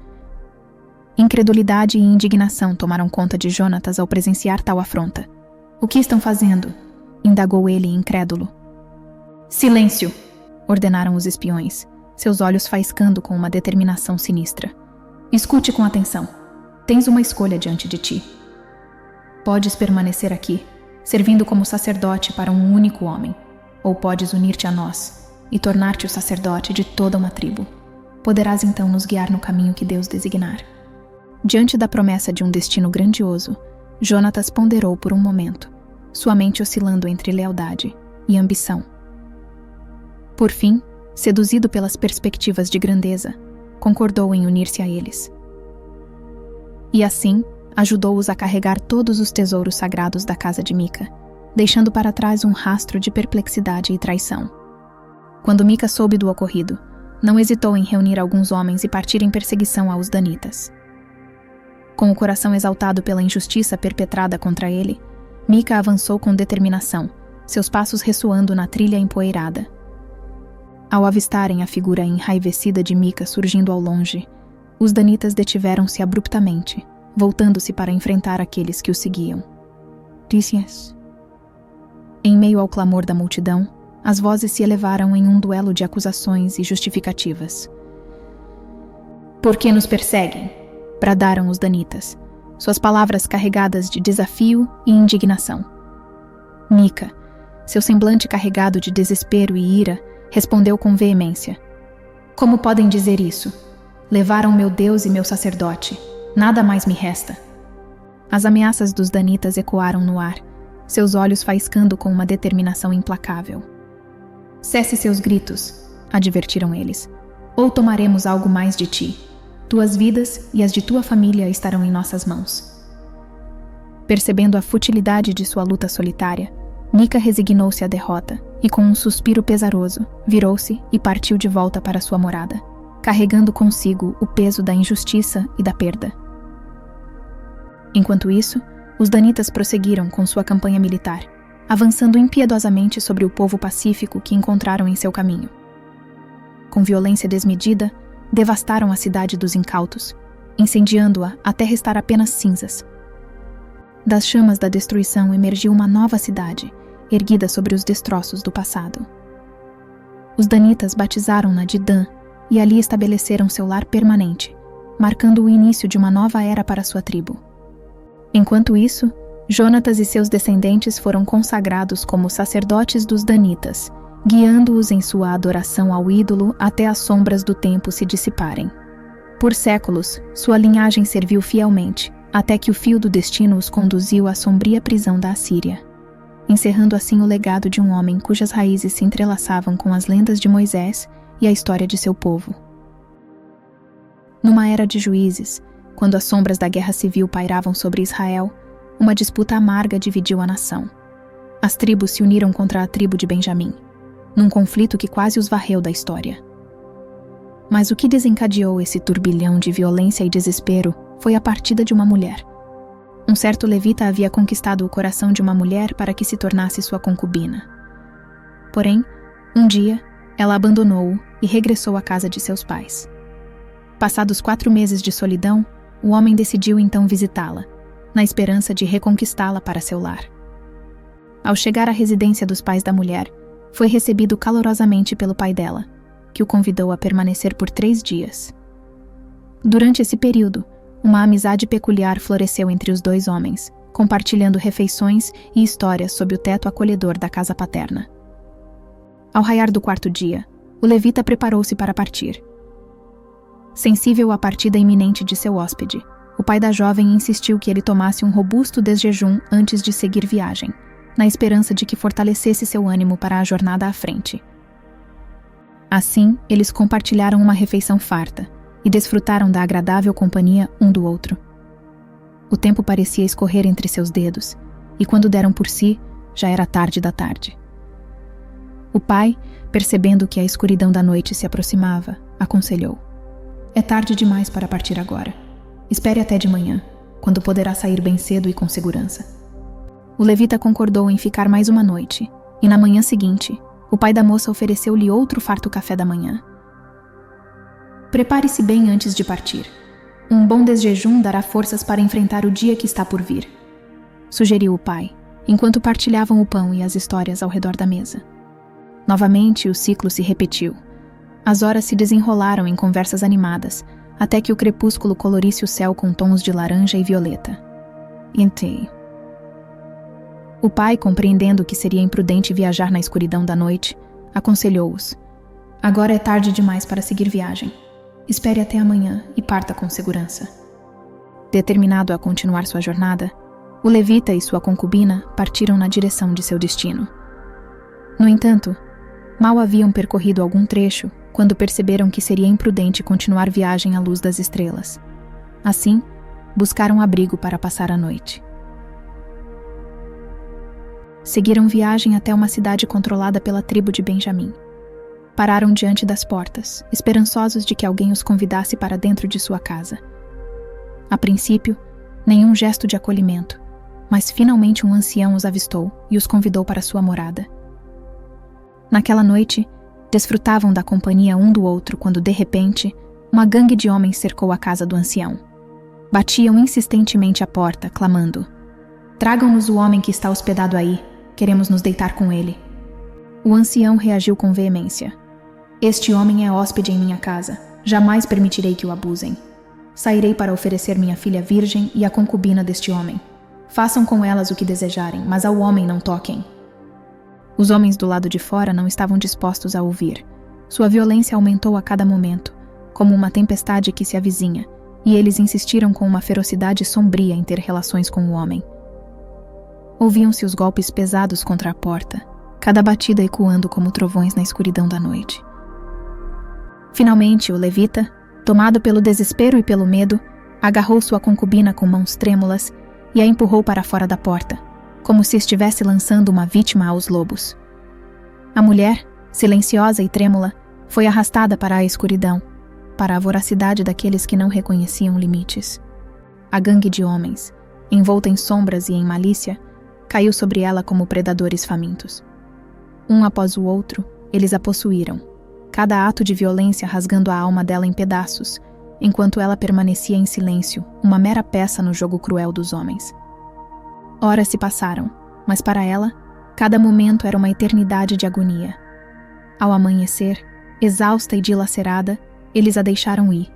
Incredulidade e indignação tomaram conta de Jonatas ao presenciar tal afronta. "O que estão fazendo?" indagou ele incrédulo. "Silêncio!" ordenaram os espiões, seus olhos faiscando com uma determinação sinistra. "Escute com atenção. Tens uma escolha diante de ti. Podes permanecer aqui, servindo como sacerdote para um único homem, ou podes unir-te a nós e tornar-te o sacerdote de toda uma tribo. Poderás então nos guiar no caminho que Deus designar." Diante da promessa de um destino grandioso, Jonatas ponderou por um momento, sua mente oscilando entre lealdade e ambição. Por fim, seduzido pelas perspectivas de grandeza, concordou em unir-se a eles. E assim, ajudou-os a carregar todos os tesouros sagrados da casa de Mica, deixando para trás um rastro de perplexidade e traição. Quando Mica soube do ocorrido, não hesitou em reunir alguns homens e partir em perseguição aos danitas. Com o coração exaltado pela injustiça perpetrada contra ele, Mica avançou com determinação, seus passos ressoando na trilha empoeirada. Ao avistarem a figura enraivecida de Mica surgindo ao longe, os danitas detiveram-se abruptamente, voltando-se para enfrentar aqueles que o seguiam. "Tícias." Em meio ao clamor da multidão, as vozes se elevaram em um duelo de acusações e justificativas. "Por que nos perseguem?" bradaram os danitas, suas palavras carregadas de desafio e indignação. Mica, seu semblante carregado de desespero e ira, respondeu com veemência: "Como podem dizer isso? Levaram meu Deus e meu sacerdote. Nada mais me resta." As ameaças dos danitas ecoaram no ar, seus olhos faiscando com uma determinação implacável. "Cesse seus gritos", advertiram eles, "ou tomaremos algo mais de ti. Tuas vidas e as de tua família estarão em nossas mãos." Percebendo a futilidade de sua luta solitária, Mica resignou-se à derrota e, com um suspiro pesaroso, virou-se e partiu de volta para sua morada, carregando consigo o peso da injustiça e da perda. Enquanto isso, os danitas prosseguiram com sua campanha militar, avançando impiedosamente sobre o povo pacífico que encontraram em seu caminho. Com violência desmedida, devastaram a cidade dos incautos, incendiando-a até restar apenas cinzas. Das chamas da destruição emergiu uma nova cidade, erguida sobre os destroços do passado. Os danitas batizaram-na de Dan e ali estabeleceram seu lar permanente, marcando o início de uma nova era para sua tribo. Enquanto isso, Jonatas e seus descendentes foram consagrados como sacerdotes dos danitas, guiando-os em sua adoração ao ídolo até as sombras do tempo se dissiparem. Por séculos, sua linhagem serviu fielmente, até que o fio do destino os conduziu à sombria prisão da Assíria, encerrando assim o legado de um homem cujas raízes se entrelaçavam com as lendas de Moisés e a história de seu povo. Numa era de juízes, quando as sombras da guerra civil pairavam sobre Israel, uma disputa amarga dividiu a nação. As tribos se uniram contra a tribo de Benjamim, num conflito que quase os varreu da história. Mas o que desencadeou esse turbilhão de violência e desespero foi a partida de uma mulher. Um certo levita havia conquistado o coração de uma mulher para que se tornasse sua concubina. Porém, um dia, ela abandonou-o e regressou à casa de seus pais. Passados 4 meses de solidão, o homem decidiu então visitá-la, na esperança de reconquistá-la para seu lar. Ao chegar à residência dos pais da mulher, foi recebido calorosamente pelo pai dela, que o convidou a permanecer por 3 dias. Durante esse período, uma amizade peculiar floresceu entre os 2 homens, compartilhando refeições e histórias sob o teto acolhedor da casa paterna. Ao raiar do 4º dia, o levita preparou-se para partir. Sensível à partida iminente de seu hóspede, o pai da jovem insistiu que ele tomasse um robusto desjejum antes de seguir viagem, na esperança de que fortalecesse seu ânimo para a jornada à frente. Assim, eles compartilharam uma refeição farta e desfrutaram da agradável companhia um do outro. O tempo parecia escorrer entre seus dedos, e quando deram por si, já era tarde da tarde. O pai, percebendo que a escuridão da noite se aproximava, aconselhou: "É tarde demais para partir agora. Espere até de manhã, quando poderá sair bem cedo e com segurança." O levita concordou em ficar mais uma noite, e na manhã seguinte, o pai da moça ofereceu-lhe outro farto café da manhã. Prepare-se bem antes de partir. Um bom desjejum dará forças para enfrentar o dia que está por vir, sugeriu o pai, enquanto partilhavam o pão e as histórias ao redor da mesa. Novamente, o ciclo se repetiu. As horas se desenrolaram em conversas animadas, até que o crepúsculo colorisse o céu com tons de laranja e violeta. Entrei. O pai, compreendendo que seria imprudente viajar na escuridão da noite, aconselhou-os. Agora é tarde demais para seguir viagem. Espere até amanhã e parta com segurança. Determinado a continuar sua jornada, o levita e sua concubina partiram na direção de seu destino. No entanto, mal haviam percorrido algum trecho quando perceberam que seria imprudente continuar viagem à luz das estrelas. Assim, buscaram abrigo para passar a noite. Seguiram viagem até uma cidade controlada pela tribo de Benjamim. Pararam diante das portas, esperançosos de que alguém os convidasse para dentro de sua casa. A princípio, nenhum gesto de acolhimento, mas finalmente um ancião os avistou e os convidou para sua morada. Naquela noite, desfrutavam da companhia um do outro quando, de repente, uma gangue de homens cercou a casa do ancião. Batiam insistentemente à porta, clamando: "Tragam-nos o homem que está hospedado aí, queremos nos deitar com ele." O ancião reagiu com veemência: "Este homem é hóspede em minha casa, jamais permitirei que o abusem. Sairei para oferecer minha filha virgem e a concubina deste homem. Façam com elas o que desejarem, mas ao homem não toquem." Os homens do lado de fora não estavam dispostos a ouvir. Sua violência aumentou a cada momento, como uma tempestade que se avizinha, e eles insistiram com uma ferocidade sombria em ter relações com o homem. Ouviam-se os golpes pesados contra a porta, cada batida ecoando como trovões na escuridão da noite. Finalmente, o levita, tomado pelo desespero e pelo medo, agarrou sua concubina com mãos trêmulas e a empurrou para fora da porta, como se estivesse lançando uma vítima aos lobos. A mulher, silenciosa e trêmula, foi arrastada para a escuridão, para a voracidade daqueles que não reconheciam limites. A gangue de homens, envolta em sombras e em malícia, caiu sobre ela como predadores famintos. Um após o outro, eles a possuíram, cada ato de violência rasgando a alma dela em pedaços, enquanto ela permanecia em silêncio, uma mera peça no jogo cruel dos homens. Horas se passaram, mas para ela, cada momento era uma eternidade de agonia. Ao amanhecer, exausta e dilacerada, eles a deixaram ir.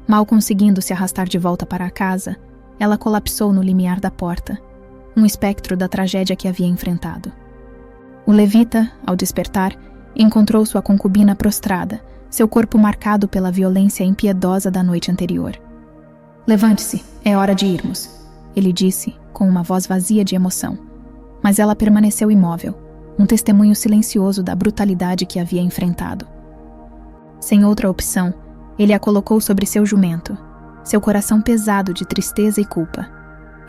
Mal conseguindo se arrastar de volta para a casa, ela colapsou no limiar da porta, um espectro da tragédia que havia enfrentado. O levita, ao despertar, encontrou sua concubina prostrada, seu corpo marcado pela violência impiedosa da noite anterior. "Levante-se, é hora de irmos", ele disse, com uma voz vazia de emoção. Mas ela permaneceu imóvel, um testemunho silencioso da brutalidade que havia enfrentado. Sem outra opção, ele a colocou sobre seu jumento, seu coração pesado de tristeza e culpa.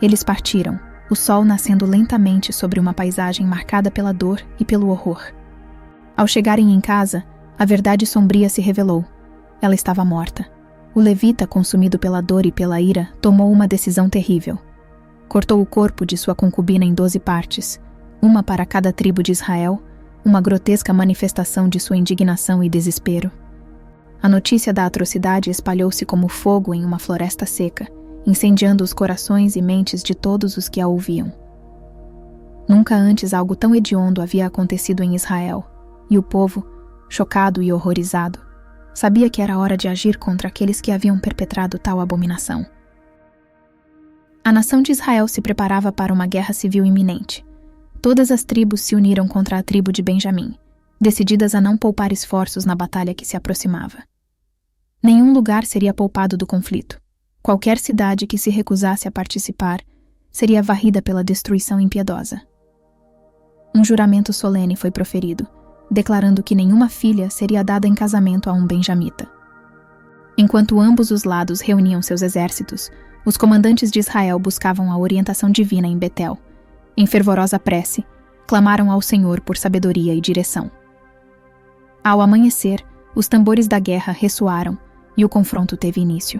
Eles partiram, o sol nascendo lentamente sobre uma paisagem marcada pela dor e pelo horror. Ao chegarem em casa, a verdade sombria se revelou. Ela estava morta. O levita, consumido pela dor e pela ira, tomou uma decisão terrível. Cortou o corpo de sua concubina em 12 partes, uma para cada tribo de Israel, uma grotesca manifestação de sua indignação e desespero. A notícia da atrocidade espalhou-se como fogo em uma floresta seca, incendiando os corações e mentes de todos os que a ouviam. Nunca antes algo tão hediondo havia acontecido em Israel, e o povo, chocado e horrorizado, sabia que era hora de agir contra aqueles que haviam perpetrado tal abominação. A nação de Israel se preparava para uma guerra civil iminente. Todas as tribos se uniram contra a tribo de Benjamim, decididas a não poupar esforços na batalha que se aproximava. Nenhum lugar seria poupado do conflito. Qualquer cidade que se recusasse a participar seria varrida pela destruição impiedosa. Um juramento solene foi proferido, declarando que nenhuma filha seria dada em casamento a um benjamita. Enquanto ambos os lados reuniam seus exércitos, os comandantes de Israel buscavam a orientação divina em Betel. Em fervorosa prece, clamaram ao Senhor por sabedoria e direção. Ao amanhecer, os tambores da guerra ressoaram e o confronto teve início.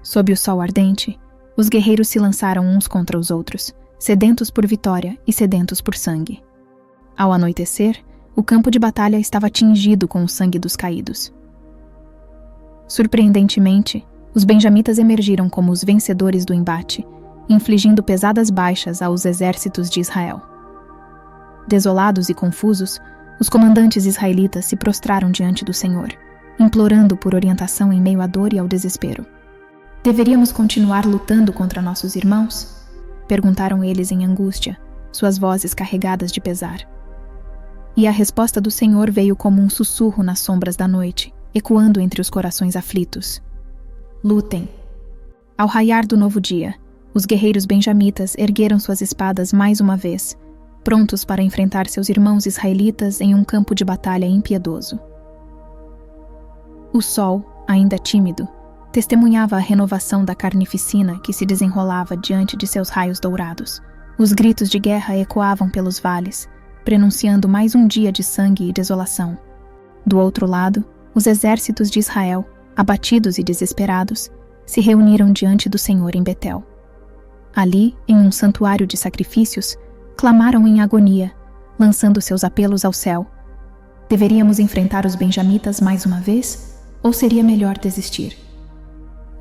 Sob o sol ardente, os guerreiros se lançaram uns contra os outros, sedentos por vitória e sedentos por sangue. Ao anoitecer, o campo de batalha estava tingido com o sangue dos caídos. Surpreendentemente, os benjamitas emergiram como os vencedores do embate, infligindo pesadas baixas aos exércitos de Israel. Desolados e confusos, os comandantes israelitas se prostraram diante do Senhor, implorando por orientação em meio à dor e ao desespero. "Deveríamos continuar lutando contra nossos irmãos?" perguntaram eles em angústia, suas vozes carregadas de pesar. E a resposta do Senhor veio como um sussurro nas sombras da noite, ecoando entre os corações aflitos. "Lutem." Ao raiar do novo dia, os guerreiros benjamitas ergueram suas espadas mais uma vez, prontos para enfrentar seus irmãos israelitas em um campo de batalha impiedoso. O sol, ainda tímido, testemunhava a renovação da carnificina que se desenrolava diante de seus raios dourados. Os gritos de guerra ecoavam pelos vales, prenunciando mais um dia de sangue e desolação. Do outro lado, os exércitos de Israel, abatidos e desesperados, se reuniram diante do Senhor em Betel. Ali, em um santuário de sacrifícios, clamaram em agonia, lançando seus apelos ao céu. Deveríamos enfrentar os benjamitas mais uma vez, ou seria melhor desistir?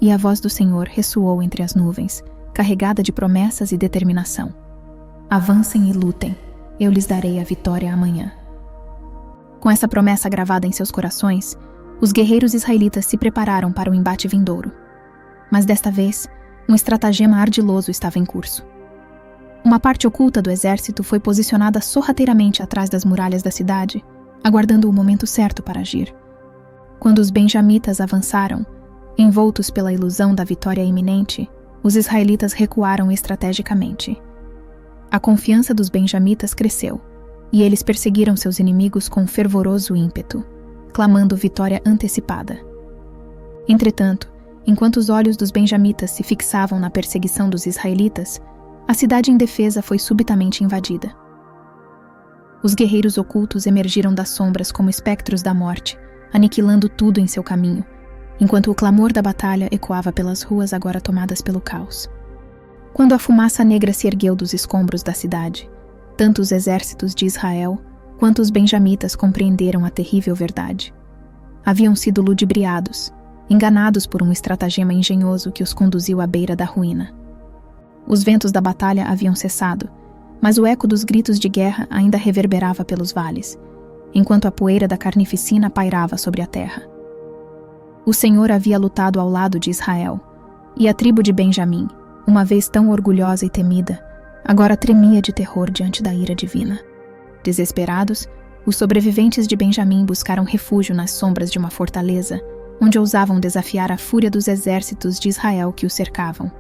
E a voz do Senhor ressoou entre as nuvens, carregada de promessas e determinação. Avancem e lutem, eu lhes darei a vitória amanhã. Com essa promessa gravada em seus corações, os guerreiros israelitas se prepararam para o embate vindouro. Mas desta vez, um estratagema ardiloso estava em curso. Uma parte oculta do exército foi posicionada sorrateiramente atrás das muralhas da cidade, aguardando o momento certo para agir. Quando os benjamitas avançaram, envoltos pela ilusão da vitória iminente, os israelitas recuaram estrategicamente. A confiança dos benjamitas cresceu, e eles perseguiram seus inimigos com fervoroso ímpeto, clamando vitória antecipada. Entretanto, enquanto os olhos dos benjamitas se fixavam na perseguição dos israelitas, a cidade indefesa foi subitamente invadida. Os guerreiros ocultos emergiram das sombras como espectros da morte, aniquilando tudo em seu caminho, enquanto o clamor da batalha ecoava pelas ruas agora tomadas pelo caos. Quando a fumaça negra se ergueu dos escombros da cidade, tanto os exércitos de Israel quanto os benjamitas compreenderam a terrível verdade. Haviam sido ludibriados, enganados por um estratagema engenhoso que os conduziu à beira da ruína. Os ventos da batalha haviam cessado, mas o eco dos gritos de guerra ainda reverberava pelos vales, enquanto a poeira da carnificina pairava sobre a terra. O Senhor havia lutado ao lado de Israel, e a tribo de Benjamim, uma vez tão orgulhosa e temida, agora tremia de terror diante da ira divina. Desesperados, os sobreviventes de Benjamim buscaram refúgio nas sombras de uma fortaleza, onde ousavam desafiar a fúria dos exércitos de Israel que os cercavam.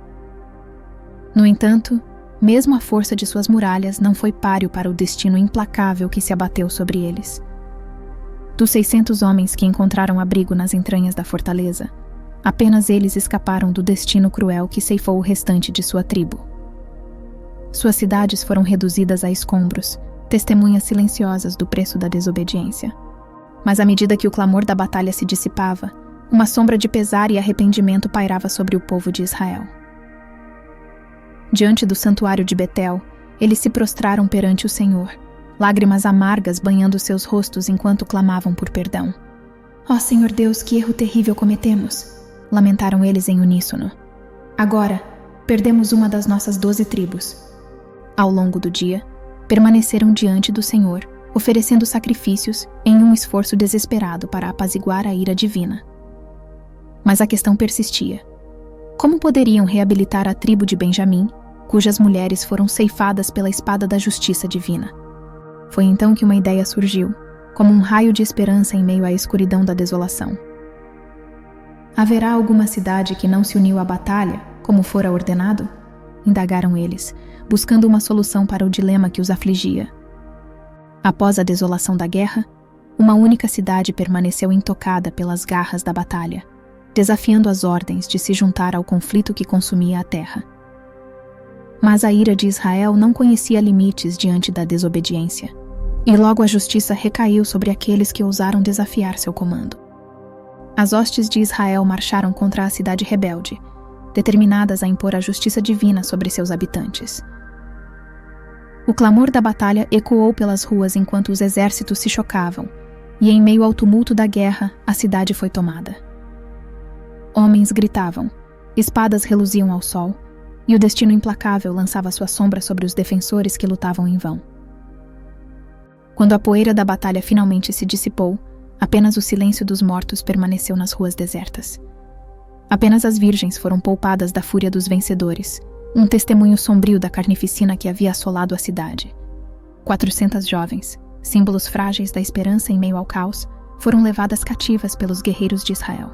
No entanto, mesmo a força de suas muralhas não foi páreo para o destino implacável que se abateu sobre eles. Dos 600 homens que encontraram abrigo nas entranhas da fortaleza, apenas eles escaparam do destino cruel que ceifou o restante de sua tribo. Suas cidades foram reduzidas a escombros, testemunhas silenciosas do preço da desobediência. Mas à medida que o clamor da batalha se dissipava, uma sombra de pesar e arrependimento pairava sobre o povo de Israel. Diante do santuário de Betel, eles se prostraram perante o Senhor, lágrimas amargas banhando seus rostos enquanto clamavam por perdão. "Ó Senhor Deus, que erro terrível cometemos!" lamentaram eles em uníssono. "Agora, perdemos uma das nossas 12 tribos." Ao longo do dia, permaneceram diante do Senhor, oferecendo sacrifícios em um esforço desesperado para apaziguar a ira divina. Mas a questão persistia. Como poderiam reabilitar a tribo de Benjamim, cujas mulheres foram ceifadas pela espada da justiça divina? Foi então que uma ideia surgiu, como um raio de esperança em meio à escuridão da desolação. "Haverá alguma cidade que não se uniu à batalha, como fora ordenado?" indagaram eles, buscando uma solução para o dilema que os afligia. Após a desolação da guerra, uma única cidade permaneceu intocada pelas garras da batalha, desafiando as ordens de se juntar ao conflito que consumia a terra. Mas a ira de Israel não conhecia limites diante da desobediência, e logo a justiça recaiu sobre aqueles que ousaram desafiar seu comando. As hostes de Israel marcharam contra a cidade rebelde, determinadas a impor a justiça divina sobre seus habitantes. O clamor da batalha ecoou pelas ruas enquanto os exércitos se chocavam, e em meio ao tumulto da guerra, a cidade foi tomada. Homens gritavam, espadas reluziam ao sol, e o destino implacável lançava sua sombra sobre os defensores que lutavam em vão. Quando a poeira da batalha finalmente se dissipou, apenas o silêncio dos mortos permaneceu nas ruas desertas. Apenas as virgens foram poupadas da fúria dos vencedores, um testemunho sombrio da carnificina que havia assolado a cidade. 400 jovens, símbolos frágeis da esperança em meio ao caos, foram levadas cativas pelos guerreiros de Israel.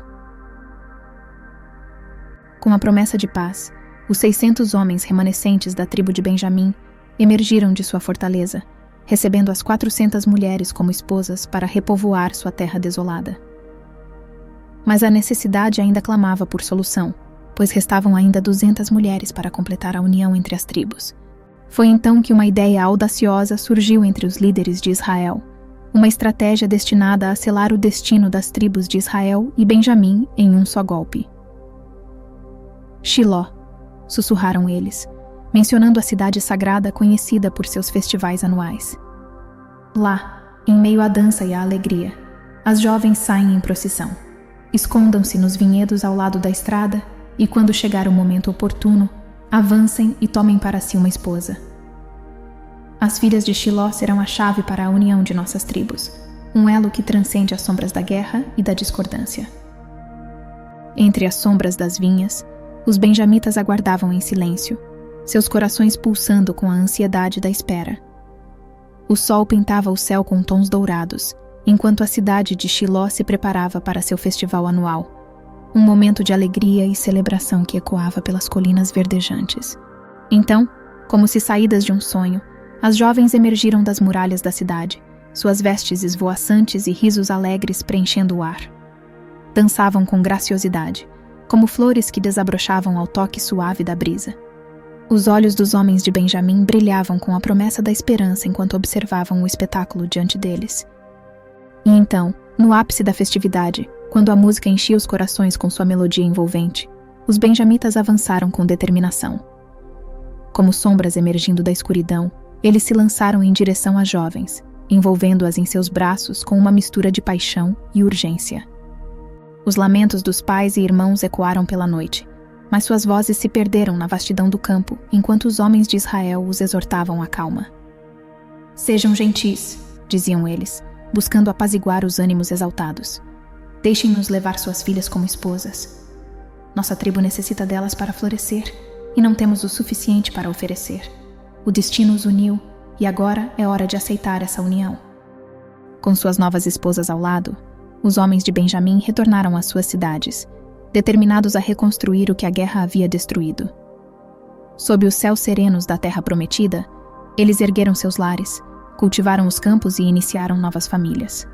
Com a promessa de paz, os 600 homens remanescentes da tribo de Benjamim emergiram de sua fortaleza, recebendo as 400 mulheres como esposas para repovoar sua terra desolada. Mas a necessidade ainda clamava por solução, pois restavam ainda 200 mulheres para completar a união entre as tribos. Foi então que uma ideia audaciosa surgiu entre os líderes de Israel, uma estratégia destinada a selar o destino das tribos de Israel e Benjamim em um só golpe. Shiló, sussurraram eles, mencionando a cidade sagrada conhecida por seus festivais anuais. Lá, em meio à dança e à alegria, as jovens saem em procissão. Escondam-se nos vinhedos ao lado da estrada e, quando chegar o momento oportuno, avancem e tomem para si uma esposa. As filhas de Shiló serão a chave para a união de nossas tribos, um elo que transcende as sombras da guerra e da discordância. Entre as sombras das vinhas, os benjamitas aguardavam em silêncio, seus corações pulsando com a ansiedade da espera. O sol pintava o céu com tons dourados, enquanto a cidade de Shiló se preparava para seu festival anual, um momento de alegria e celebração que ecoava pelas colinas verdejantes. Então, como se saídas de um sonho, as jovens emergiram das muralhas da cidade, suas vestes esvoaçantes e risos alegres preenchendo o ar. Dançavam com graciosidade, como flores que desabrochavam ao toque suave da brisa. Os olhos dos homens de Benjamim brilhavam com a promessa da esperança enquanto observavam o espetáculo diante deles. E então, no ápice da festividade, quando a música enchia os corações com sua melodia envolvente, os benjamitas avançaram com determinação. Como sombras emergindo da escuridão, eles se lançaram em direção às jovens, envolvendo-as em seus braços com uma mistura de paixão e urgência. Os lamentos dos pais e irmãos ecoaram pela noite, mas suas vozes se perderam na vastidão do campo, enquanto os homens de Israel os exortavam à calma. Sejam gentis, diziam eles, buscando apaziguar os ânimos exaltados. Deixem-nos levar suas filhas como esposas. Nossa tribo necessita delas para florescer, e não temos o suficiente para oferecer. O destino os uniu, e agora é hora de aceitar essa união. Com suas novas esposas ao lado, os homens de Benjamim retornaram às suas cidades, determinados a reconstruir o que a guerra havia destruído. Sob os céus serenos da terra prometida, eles ergueram seus lares, cultivaram os campos e iniciaram novas famílias.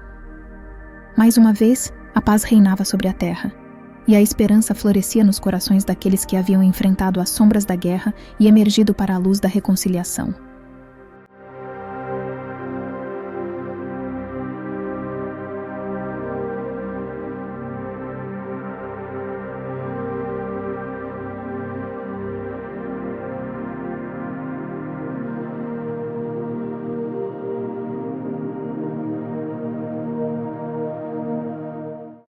Mais uma vez, a paz reinava sobre a terra, e a esperança florescia nos corações daqueles que haviam enfrentado as sombras da guerra e emergido para a luz da reconciliação.